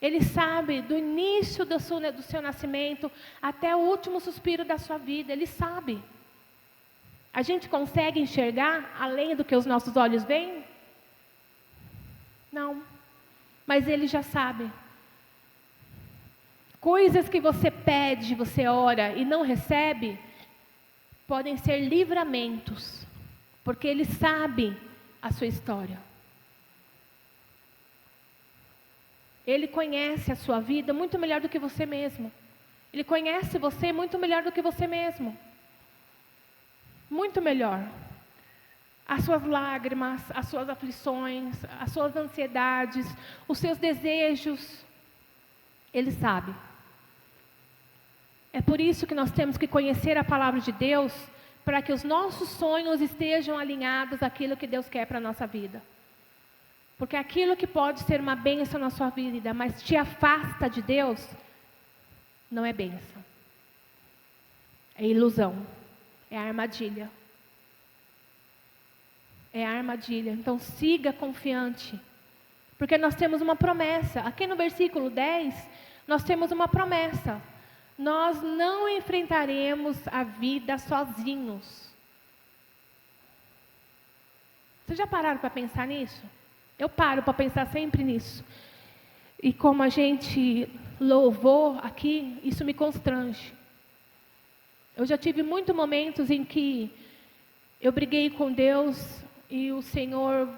Ele sabe do início do seu nascimento até o último suspiro da sua vida. Ele sabe. A gente consegue enxergar além do que os nossos olhos veem? Não. Mas Ele já sabe. Coisas que você pede, você ora e não recebe, podem ser livramentos. Porque Ele sabe a sua história. Ele conhece a sua vida muito melhor do que você mesmo. Ele conhece você muito melhor do que você mesmo. Muito melhor. As suas lágrimas, as suas aflições, as suas ansiedades, os seus desejos. Ele sabe. É por isso que nós temos que conhecer a palavra de Deus, para que os nossos sonhos estejam alinhados àquilo que Deus quer para a nossa vida. Porque aquilo que pode ser uma bênção na sua vida, mas te afasta de Deus, não é bênção. É ilusão. É armadilha. É armadilha. Então siga confiante. Porque nós temos uma promessa. Aqui no versículo 10, nós temos uma promessa. Nós não enfrentaremos a vida sozinhos. Vocês já pararam para pensar nisso? Eu paro para pensar sempre nisso. E como a gente louvou aqui, isso me constrange. Eu já tive muitos momentos em que eu briguei com Deus e o Senhor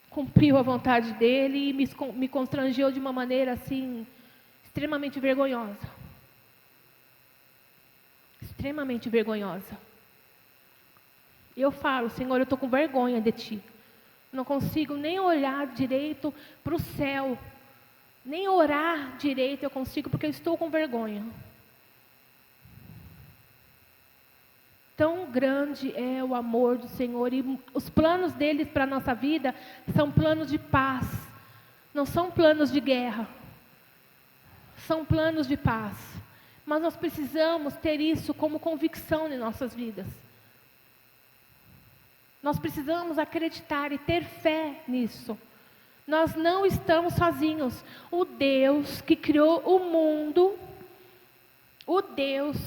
cumpriu a vontade dele e me constrangeu de uma maneira assim, extremamente vergonhosa. Extremamente vergonhosa. Eu falo, Senhor, eu estou com vergonha de Ti. Não consigo nem olhar direito para o céu. Nem orar direito eu consigo, porque eu estou com vergonha. Tão grande é o amor do Senhor. E os planos dele para a nossa vida são planos de paz. Não são planos de guerra. São planos de paz. Mas nós precisamos ter isso como convicção em nossas vidas. Nós precisamos acreditar e ter fé nisso. Nós não estamos sozinhos. O Deus que criou o mundo, o Deus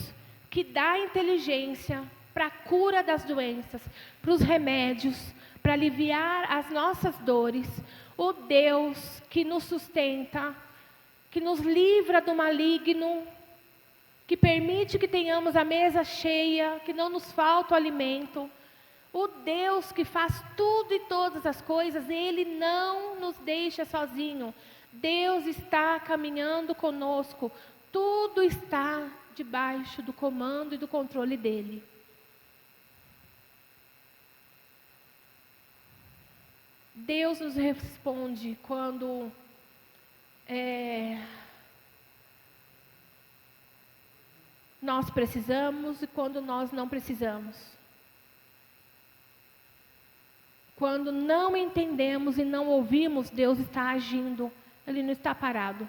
que dá inteligência para a cura das doenças, para os remédios, para aliviar as nossas dores, o Deus que nos sustenta, que nos livra do maligno, que permite que tenhamos a mesa cheia, que não nos falta o alimento. O Deus que faz tudo e todas as coisas, Ele não nos deixa sozinho. Deus está caminhando conosco. Tudo está debaixo do comando e do controle dEle. Deus nos responde quando nós precisamos e quando nós não precisamos. Quando não entendemos e não ouvimos, Deus está agindo. Ele não está parado,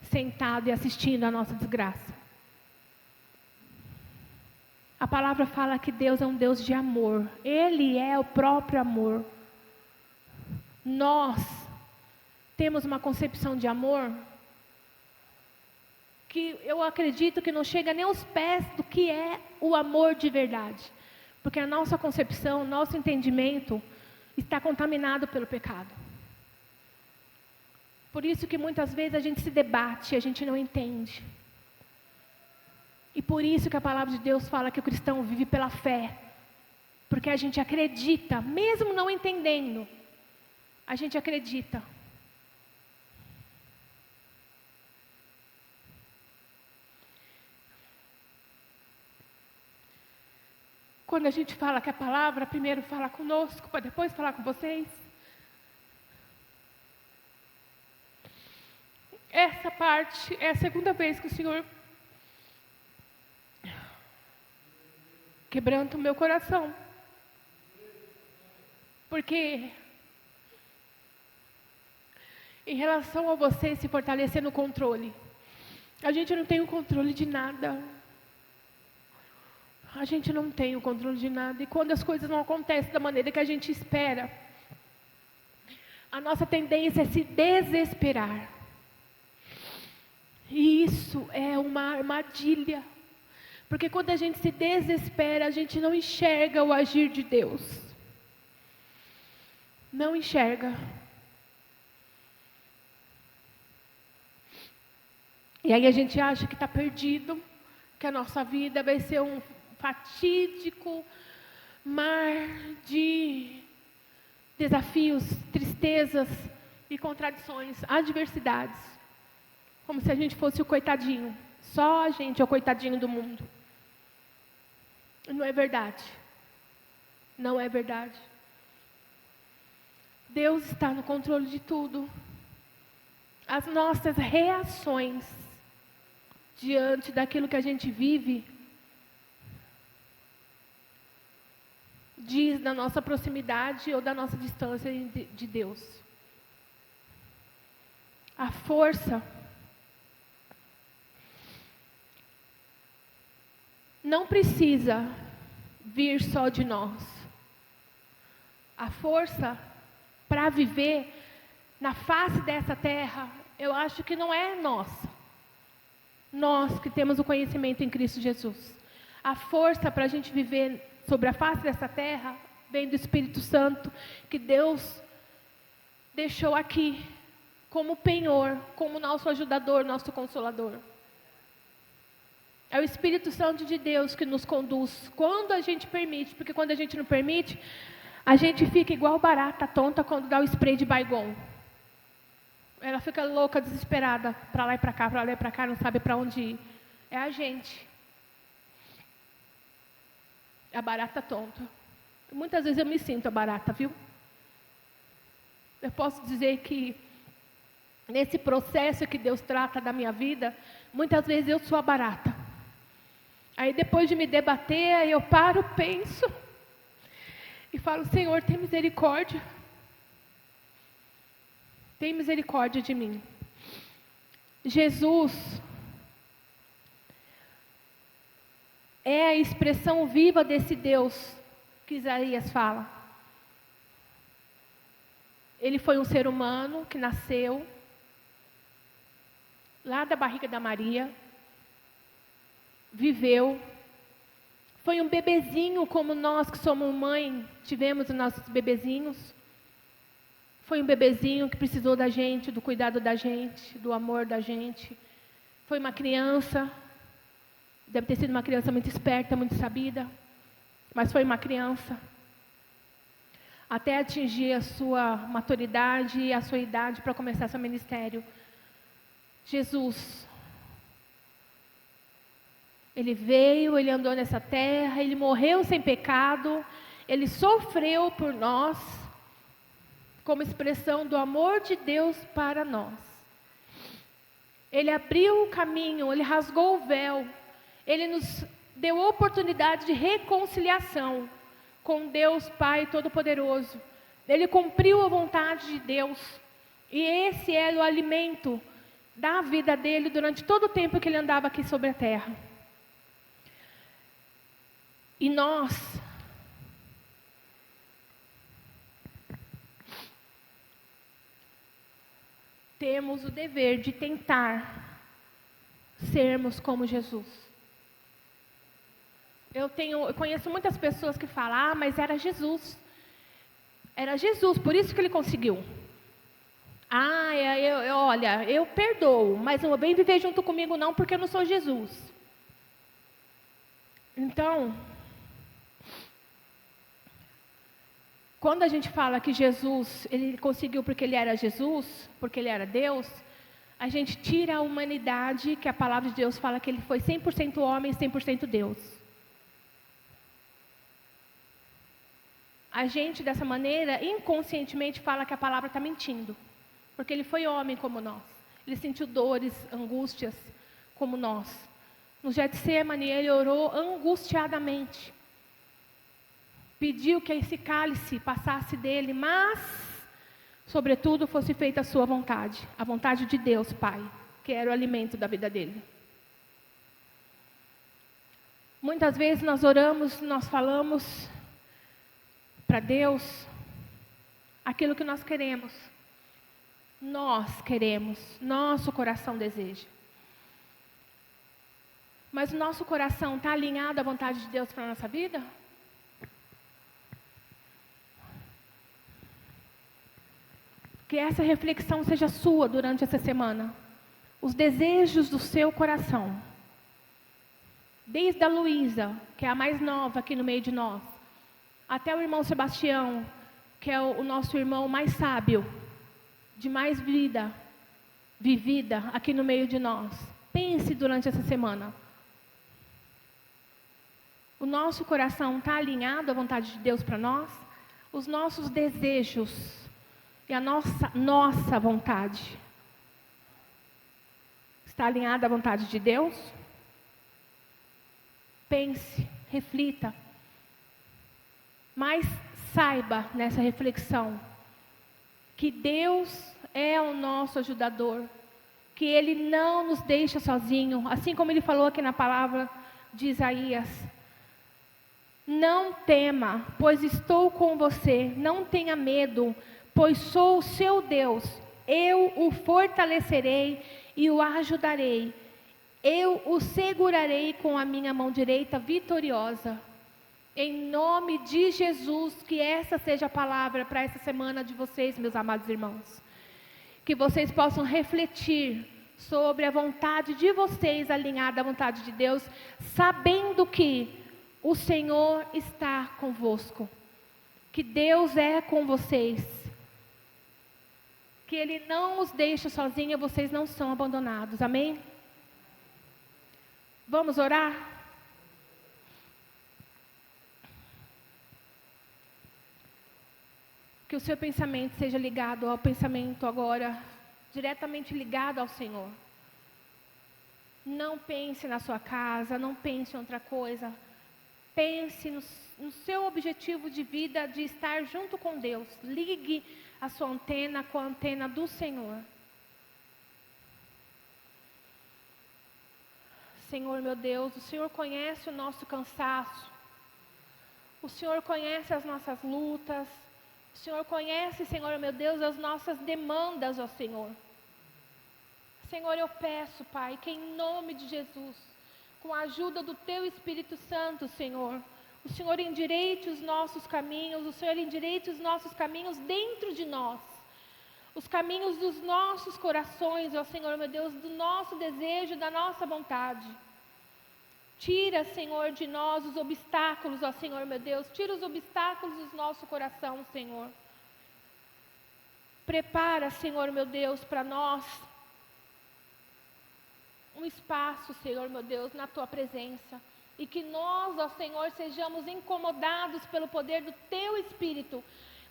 sentado e assistindo a nossa desgraça. A palavra fala que Deus é um Deus de amor. Ele é o próprio amor. Nós temos uma concepção de amor que eu acredito que não chega nem aos pés do que é o amor de verdade. Porque a nossa concepção, nosso entendimento está contaminado pelo pecado. Por isso que muitas vezes a gente se debate, a gente não entende. E por isso que a palavra de Deus fala que o cristão vive pela fé. Porque a gente acredita, mesmo não entendendo, a gente acredita. Quando a gente fala que a palavra primeiro fala conosco, para depois falar com vocês. Essa parte é a segunda vez que o Senhor quebranta o meu coração. Porque em relação a você se fortalecer no controle, a gente não tem o controle de nada. A gente não tem o controle de nada. E quando as coisas não acontecem da maneira que a gente espera, a nossa tendência é se desesperar. E isso é uma armadilha. Porque quando a gente se desespera, a gente não enxerga o agir de Deus. Não enxerga. E aí a gente acha que está perdido, que a nossa vida vai ser um fatídico mar de desafios, tristezas e contradições, adversidades. Como se a gente fosse o coitadinho. Só a gente é o coitadinho do mundo. Não é verdade. Não é verdade. Deus está no controle de tudo. As nossas reações diante daquilo que a gente vive, diz da nossa proximidade ou da nossa distância de Deus. A força não precisa vir só de nós. A força para viver na face dessa terra, eu acho que não é nossa. Nós que temos o conhecimento em Cristo Jesus. A força para a gente viver sobre a face dessa terra vem do Espírito Santo, que Deus deixou aqui como penhor, como nosso ajudador, nosso consolador. É o Espírito Santo de Deus que nos conduz quando a gente permite, porque quando a gente não permite, a gente fica igual barata tonta quando dá o spray de Baygon. Ela fica louca, desesperada, para lá e para cá, não sabe para onde ir. É a gente. A barata tonta. Muitas vezes eu me sinto a barata, viu? Eu posso dizer que nesse processo que Deus trata da minha vida, muitas vezes eu sou a barata. Aí depois de me debater, aí eu paro, penso e falo: Senhor, tem misericórdia. Tem misericórdia de mim. Jesus é a expressão viva desse Deus que Isaías fala. Ele foi um ser humano que nasceu lá da barriga da Maria, viveu, foi um bebezinho como nós que somos mãe, tivemos os nossos bebezinhos. Foi um bebezinho que precisou da gente, do cuidado da gente, do amor da gente. Foi uma criança, deve ter sido uma criança muito esperta, muito sabida, mas foi uma criança. Até atingir a sua maturidade e a sua idade para começar seu ministério. Jesus, Ele veio, Ele andou nessa terra, Ele morreu sem pecado, Ele sofreu por nós, como expressão do amor de Deus para nós. Ele abriu o caminho, Ele rasgou o véu, Ele nos deu a oportunidade de reconciliação com Deus Pai Todo-Poderoso. Ele cumpriu a vontade de Deus, e esse era o alimento da vida dele durante todo o tempo que ele andava aqui sobre a terra. E nós temos o dever de tentar sermos como Jesus. Eu conheço muitas pessoas que falam: ah, mas era Jesus. Era Jesus, por isso que ele conseguiu. Ah, olha, eu perdoo, mas não vem viver junto comigo não, porque eu não sou Jesus. Então, quando a gente fala que Jesus, ele conseguiu porque ele era Jesus, porque ele era Deus, a gente tira a humanidade, que a palavra de Deus fala que ele foi 100% homem e 100% Deus. A gente, dessa maneira, inconscientemente fala que a palavra está mentindo. Porque ele foi homem como nós. Ele sentiu dores, angústias como nós. No Getsemane, ele orou angustiadamente. Pediu que esse cálice passasse dele, mas, sobretudo, fosse feita a sua vontade. A vontade de Deus, Pai, que era o alimento da vida dele. Muitas vezes nós oramos, nós falamos para Deus aquilo que nós queremos. Nós queremos, nosso coração deseja. Mas o nosso coração está alinhado à vontade de Deus para a nossa vida? Que essa reflexão seja sua durante essa semana. Os desejos do seu coração. Desde a Luísa, que é a mais nova aqui no meio de nós, até o irmão Sebastião, que é o nosso irmão mais sábio, de mais vida vivida aqui no meio de nós. Pense durante essa semana. O nosso coração está alinhado à vontade de Deus para nós? Os nossos desejos e a nossa vontade Está alinhada à vontade de Deus? Pense, reflita. Mas saiba nessa reflexão que Deus é o nosso ajudador, que Ele não nos deixa sozinho, assim como Ele falou aqui na palavra de Isaías. Não tema, pois estou com você. Não tenha medo, pois sou o seu Deus. Eu o fortalecerei e o ajudarei. Eu o segurarei com a minha mão direita vitoriosa. Em nome de Jesus, que essa seja a palavra para essa semana de vocês, meus amados irmãos. Que vocês possam refletir sobre a vontade de vocês alinhada à vontade de Deus, sabendo que o Senhor está convosco, que Deus é com vocês, que Ele não os deixa sozinhos, vocês não são abandonados, amém? Vamos orar? Que o seu pensamento seja ligado ao pensamento agora, diretamente ligado ao Senhor. Não pense na sua casa, não pense em outra coisa. Pense no seu objetivo de vida de estar junto com Deus. Ligue a sua antena com a antena do Senhor. Senhor meu Deus, o Senhor conhece o nosso cansaço. O Senhor conhece as nossas lutas. O Senhor conhece, Senhor meu Deus, as nossas demandas, ó Senhor. Senhor, eu peço, Pai, que em nome de Jesus, com a ajuda do Teu Espírito Santo, Senhor, o Senhor endireite os nossos caminhos, o Senhor endireite os nossos caminhos dentro de nós, os caminhos dos nossos corações, ó Senhor, meu Deus, do nosso desejo, da nossa vontade. Tira, Senhor, de nós os obstáculos, ó Senhor, meu Deus, tira os obstáculos do nosso coração, Senhor. Prepara, Senhor, meu Deus, para nós um espaço, Senhor, meu Deus, na Tua presença. E que nós, ó Senhor, sejamos incomodados pelo poder do Teu Espírito,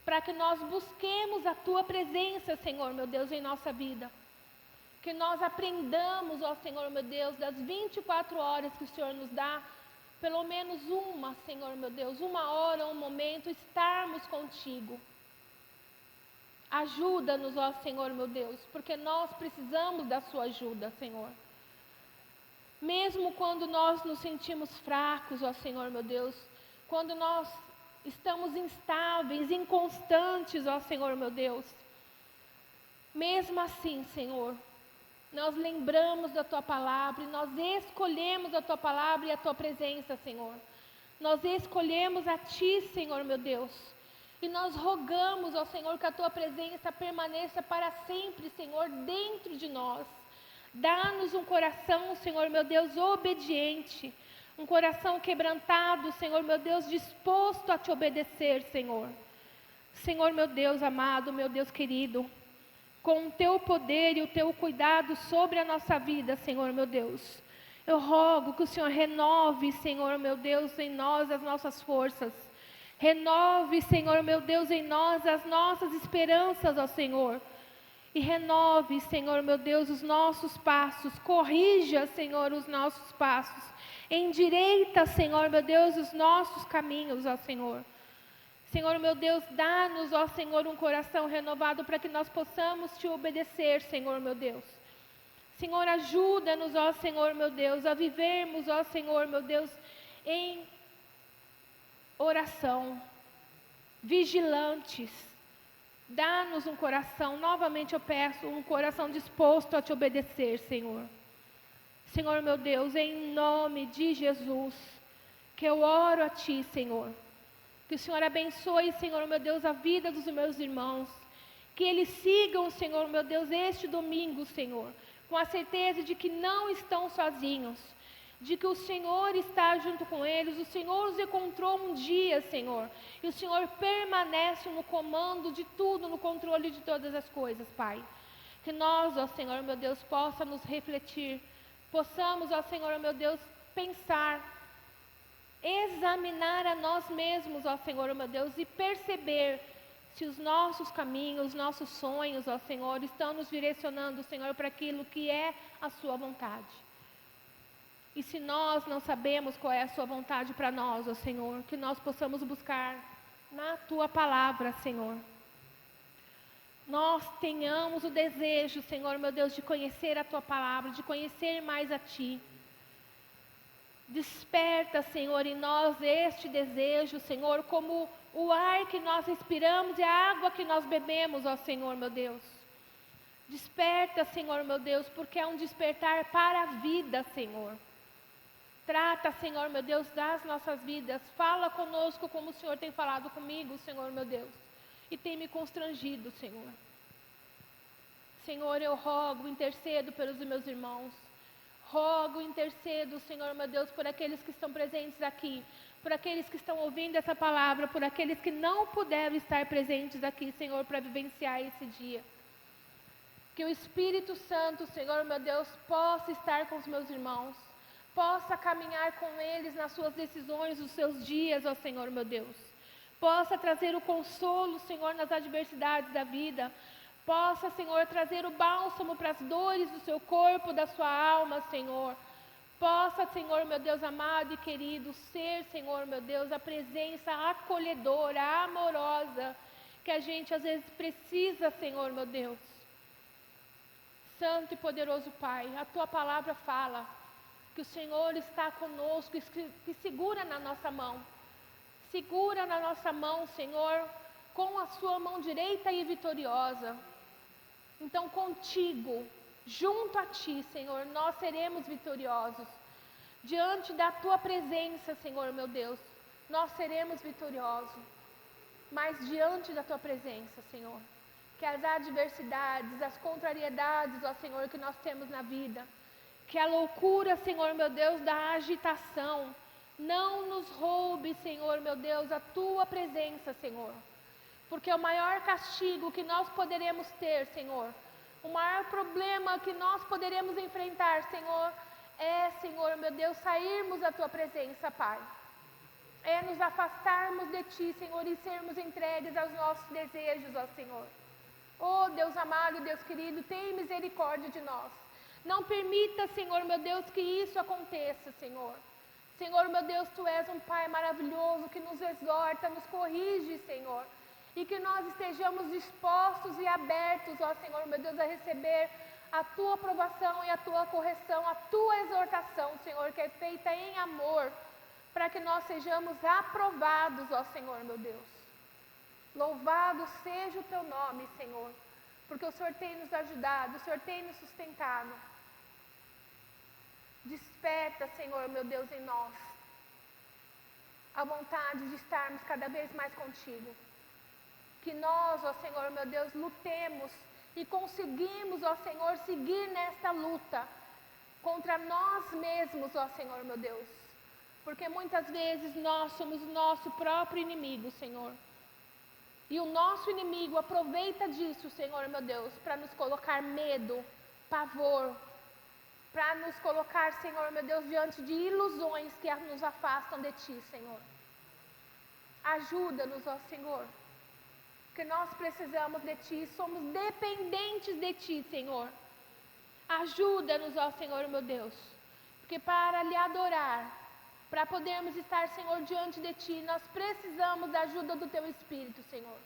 para que nós busquemos a Tua presença, Senhor, meu Deus, em nossa vida. Que nós aprendamos, ó Senhor, meu Deus, das 24 horas que o Senhor nos dá, pelo menos uma, Senhor, meu Deus, uma hora, um momento, estarmos contigo. Ajuda-nos, ó Senhor, meu Deus, porque nós precisamos da Sua ajuda, Senhor. Mesmo quando nós nos sentimos fracos, ó Senhor, meu Deus, quando nós estamos instáveis, inconstantes, ó Senhor, meu Deus, mesmo assim, Senhor, nós lembramos da Tua palavra e nós escolhemos a Tua palavra e a Tua presença, Senhor. Nós escolhemos a Ti, Senhor, meu Deus, e nós rogamos, ó Senhor, que a Tua presença permaneça para sempre, Senhor, dentro de nós. Dá-nos um coração, Senhor, meu Deus, obediente, um coração quebrantado, Senhor, meu Deus, disposto a Te obedecer, Senhor. Senhor, meu Deus amado, meu Deus querido, com o Teu poder e o Teu cuidado sobre a nossa vida, Senhor, meu Deus, eu rogo que o Senhor renove, Senhor, meu Deus, em nós as nossas forças. Renove, Senhor, meu Deus, em nós as nossas esperanças, ó Senhor. E renove, Senhor, meu Deus, os nossos passos. Corrija, Senhor, os nossos passos. Endireita, Senhor, meu Deus, os nossos caminhos, ó Senhor. Senhor, meu Deus, dá-nos, ó Senhor, um coração renovado para que nós possamos Te obedecer, Senhor, meu Deus. Senhor, ajuda-nos, ó Senhor, meu Deus, a vivermos, ó Senhor, meu Deus, em oração, vigilantes. Dá-nos um coração, novamente eu peço, um coração disposto a Te obedecer, Senhor. Senhor, meu Deus, em nome de Jesus, que eu oro a Ti, Senhor. Que o Senhor abençoe, Senhor, meu Deus, a vida dos meus irmãos. Que eles sigam, Senhor, meu Deus, este domingo, Senhor, com a certeza de que não estão sozinhos, de que o Senhor está junto com eles, o Senhor os encontrou um dia, Senhor, e o Senhor permanece no comando de tudo, no controle de todas as coisas, Pai. Que nós, ó Senhor, meu Deus, possamos refletir, possamos, ó Senhor, meu Deus, pensar, examinar a nós mesmos, ó Senhor, meu Deus, e perceber se os nossos caminhos, os nossos sonhos, ó Senhor, estão nos direcionando, Senhor, para aquilo que é a sua vontade. E se nós não sabemos qual é a sua vontade para nós, ó Senhor, que nós possamos buscar na tua palavra, Senhor. Nós tenhamos o desejo, Senhor, meu Deus, de conhecer a tua palavra, de conhecer mais a ti. Desperta, Senhor, em nós este desejo, Senhor, como o ar que nós respiramos e a água que nós bebemos, ó Senhor, meu Deus. Desperta, Senhor, meu Deus, porque é um despertar para a vida, Senhor. Trata, Senhor, meu Deus, das nossas vidas. Fala conosco como o Senhor tem falado comigo, Senhor, meu Deus. E tem me constrangido, Senhor. Senhor, eu rogo, intercedo pelos meus irmãos. Rogo, intercedo, Senhor, meu Deus, por aqueles que estão presentes aqui. Por aqueles que estão ouvindo essa palavra. Por aqueles que não puderam estar presentes aqui, Senhor, para vivenciar esse dia. Que o Espírito Santo, Senhor, meu Deus, possa estar com os meus irmãos. Possa caminhar com eles nas suas decisões, nos seus dias, ó Senhor, meu Deus. Possa trazer o consolo, Senhor, nas adversidades da vida. Possa, Senhor, trazer o bálsamo para as dores do seu corpo, da sua alma, Senhor. Possa, Senhor, meu Deus amado e querido, ser, Senhor, meu Deus, a presença acolhedora, amorosa, que a gente às vezes precisa, Senhor, meu Deus. Santo e poderoso Pai, a tua palavra fala que o Senhor está conosco, que segura na nossa mão. Segura na nossa mão, Senhor, com a sua mão direita e vitoriosa. Então, contigo, junto a ti, Senhor, nós seremos vitoriosos. Diante da tua presença, Senhor, meu Deus, nós seremos vitoriosos. Mas diante da tua presença, Senhor, que as adversidades, as contrariedades, ó Senhor, que nós temos na vida, que a loucura, Senhor, meu Deus, da agitação, não nos roube, Senhor, meu Deus, a tua presença, Senhor. Porque o maior castigo que nós poderemos ter, Senhor, o maior problema que nós poderemos enfrentar, Senhor, é, Senhor, meu Deus, sairmos da tua presença, Pai. É nos afastarmos de ti, Senhor, e sermos entregues aos nossos desejos, ó Senhor. Oh, Deus amado, Deus querido, tem misericórdia de nós. Não permita, Senhor, meu Deus, que isso aconteça, Senhor. Senhor, meu Deus, tu és um Pai maravilhoso que nos exorta, nos corrige, Senhor. E que nós estejamos dispostos e abertos, ó Senhor, meu Deus, a receber a tua aprovação e a tua correção, a tua exortação, Senhor, que é feita em amor, para que nós sejamos aprovados, ó Senhor, meu Deus. Louvado seja o teu nome, Senhor, porque o Senhor tem nos ajudado, o Senhor tem nos sustentado. Desperta, Senhor, meu Deus, em nós a vontade de estarmos cada vez mais contigo. Que nós, ó Senhor, meu Deus, lutemos e conseguimos, ó Senhor, seguir nesta luta contra nós mesmos, ó Senhor, meu Deus. Porque muitas vezes nós somos o nosso próprio inimigo, Senhor. E o nosso inimigo aproveita disso, Senhor, meu Deus, para nos colocar medo, pavor, para nos colocar, Senhor, meu Deus, diante de ilusões que nos afastam de Ti, Senhor. Ajuda-nos, ó Senhor, que nós precisamos de Ti, somos dependentes de Ti, Senhor. Ajuda-nos, ó Senhor, meu Deus, porque para Lhe adorar, para podermos estar, Senhor, diante de Ti, nós precisamos da ajuda do Teu Espírito, Senhor.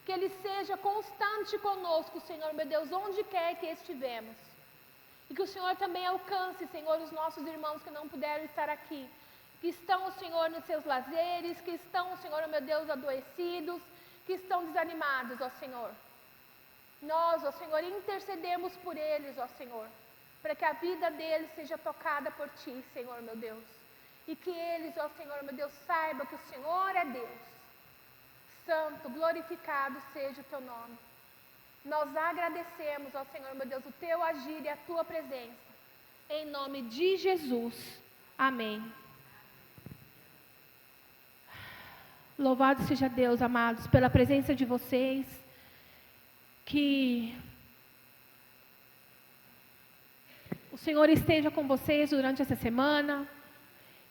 Que Ele seja constante conosco, Senhor, meu Deus, onde quer que estivemos. E que o Senhor também alcance, Senhor, os nossos irmãos que não puderam estar aqui. Que estão, Senhor, nos seus lazeres, que estão, Senhor, meu Deus, adoecidos, que estão desanimados, ó Senhor. Nós, ó Senhor, intercedemos por eles, ó Senhor, para que a vida deles seja tocada por Ti, Senhor, meu Deus. E que eles, ó Senhor, meu Deus, saibam que o Senhor é Deus. Santo, glorificado seja o Teu nome. Nós agradecemos, ó Senhor, meu Deus, o Teu agir e a Tua presença. Em nome de Jesus. Amém. Louvado seja Deus, amados, pela presença de vocês. Que o Senhor esteja com vocês durante essa semana.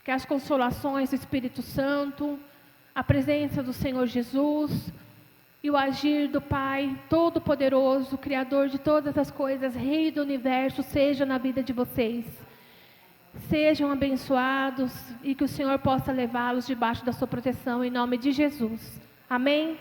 Que as consolações do Espírito Santo, a presença do Senhor Jesus, e o agir do Pai Todo-Poderoso, Criador de todas as coisas, Rei do Universo, seja na vida de vocês. Sejam abençoados e que o Senhor possa levá-los debaixo da sua proteção, em nome de Jesus. Amém?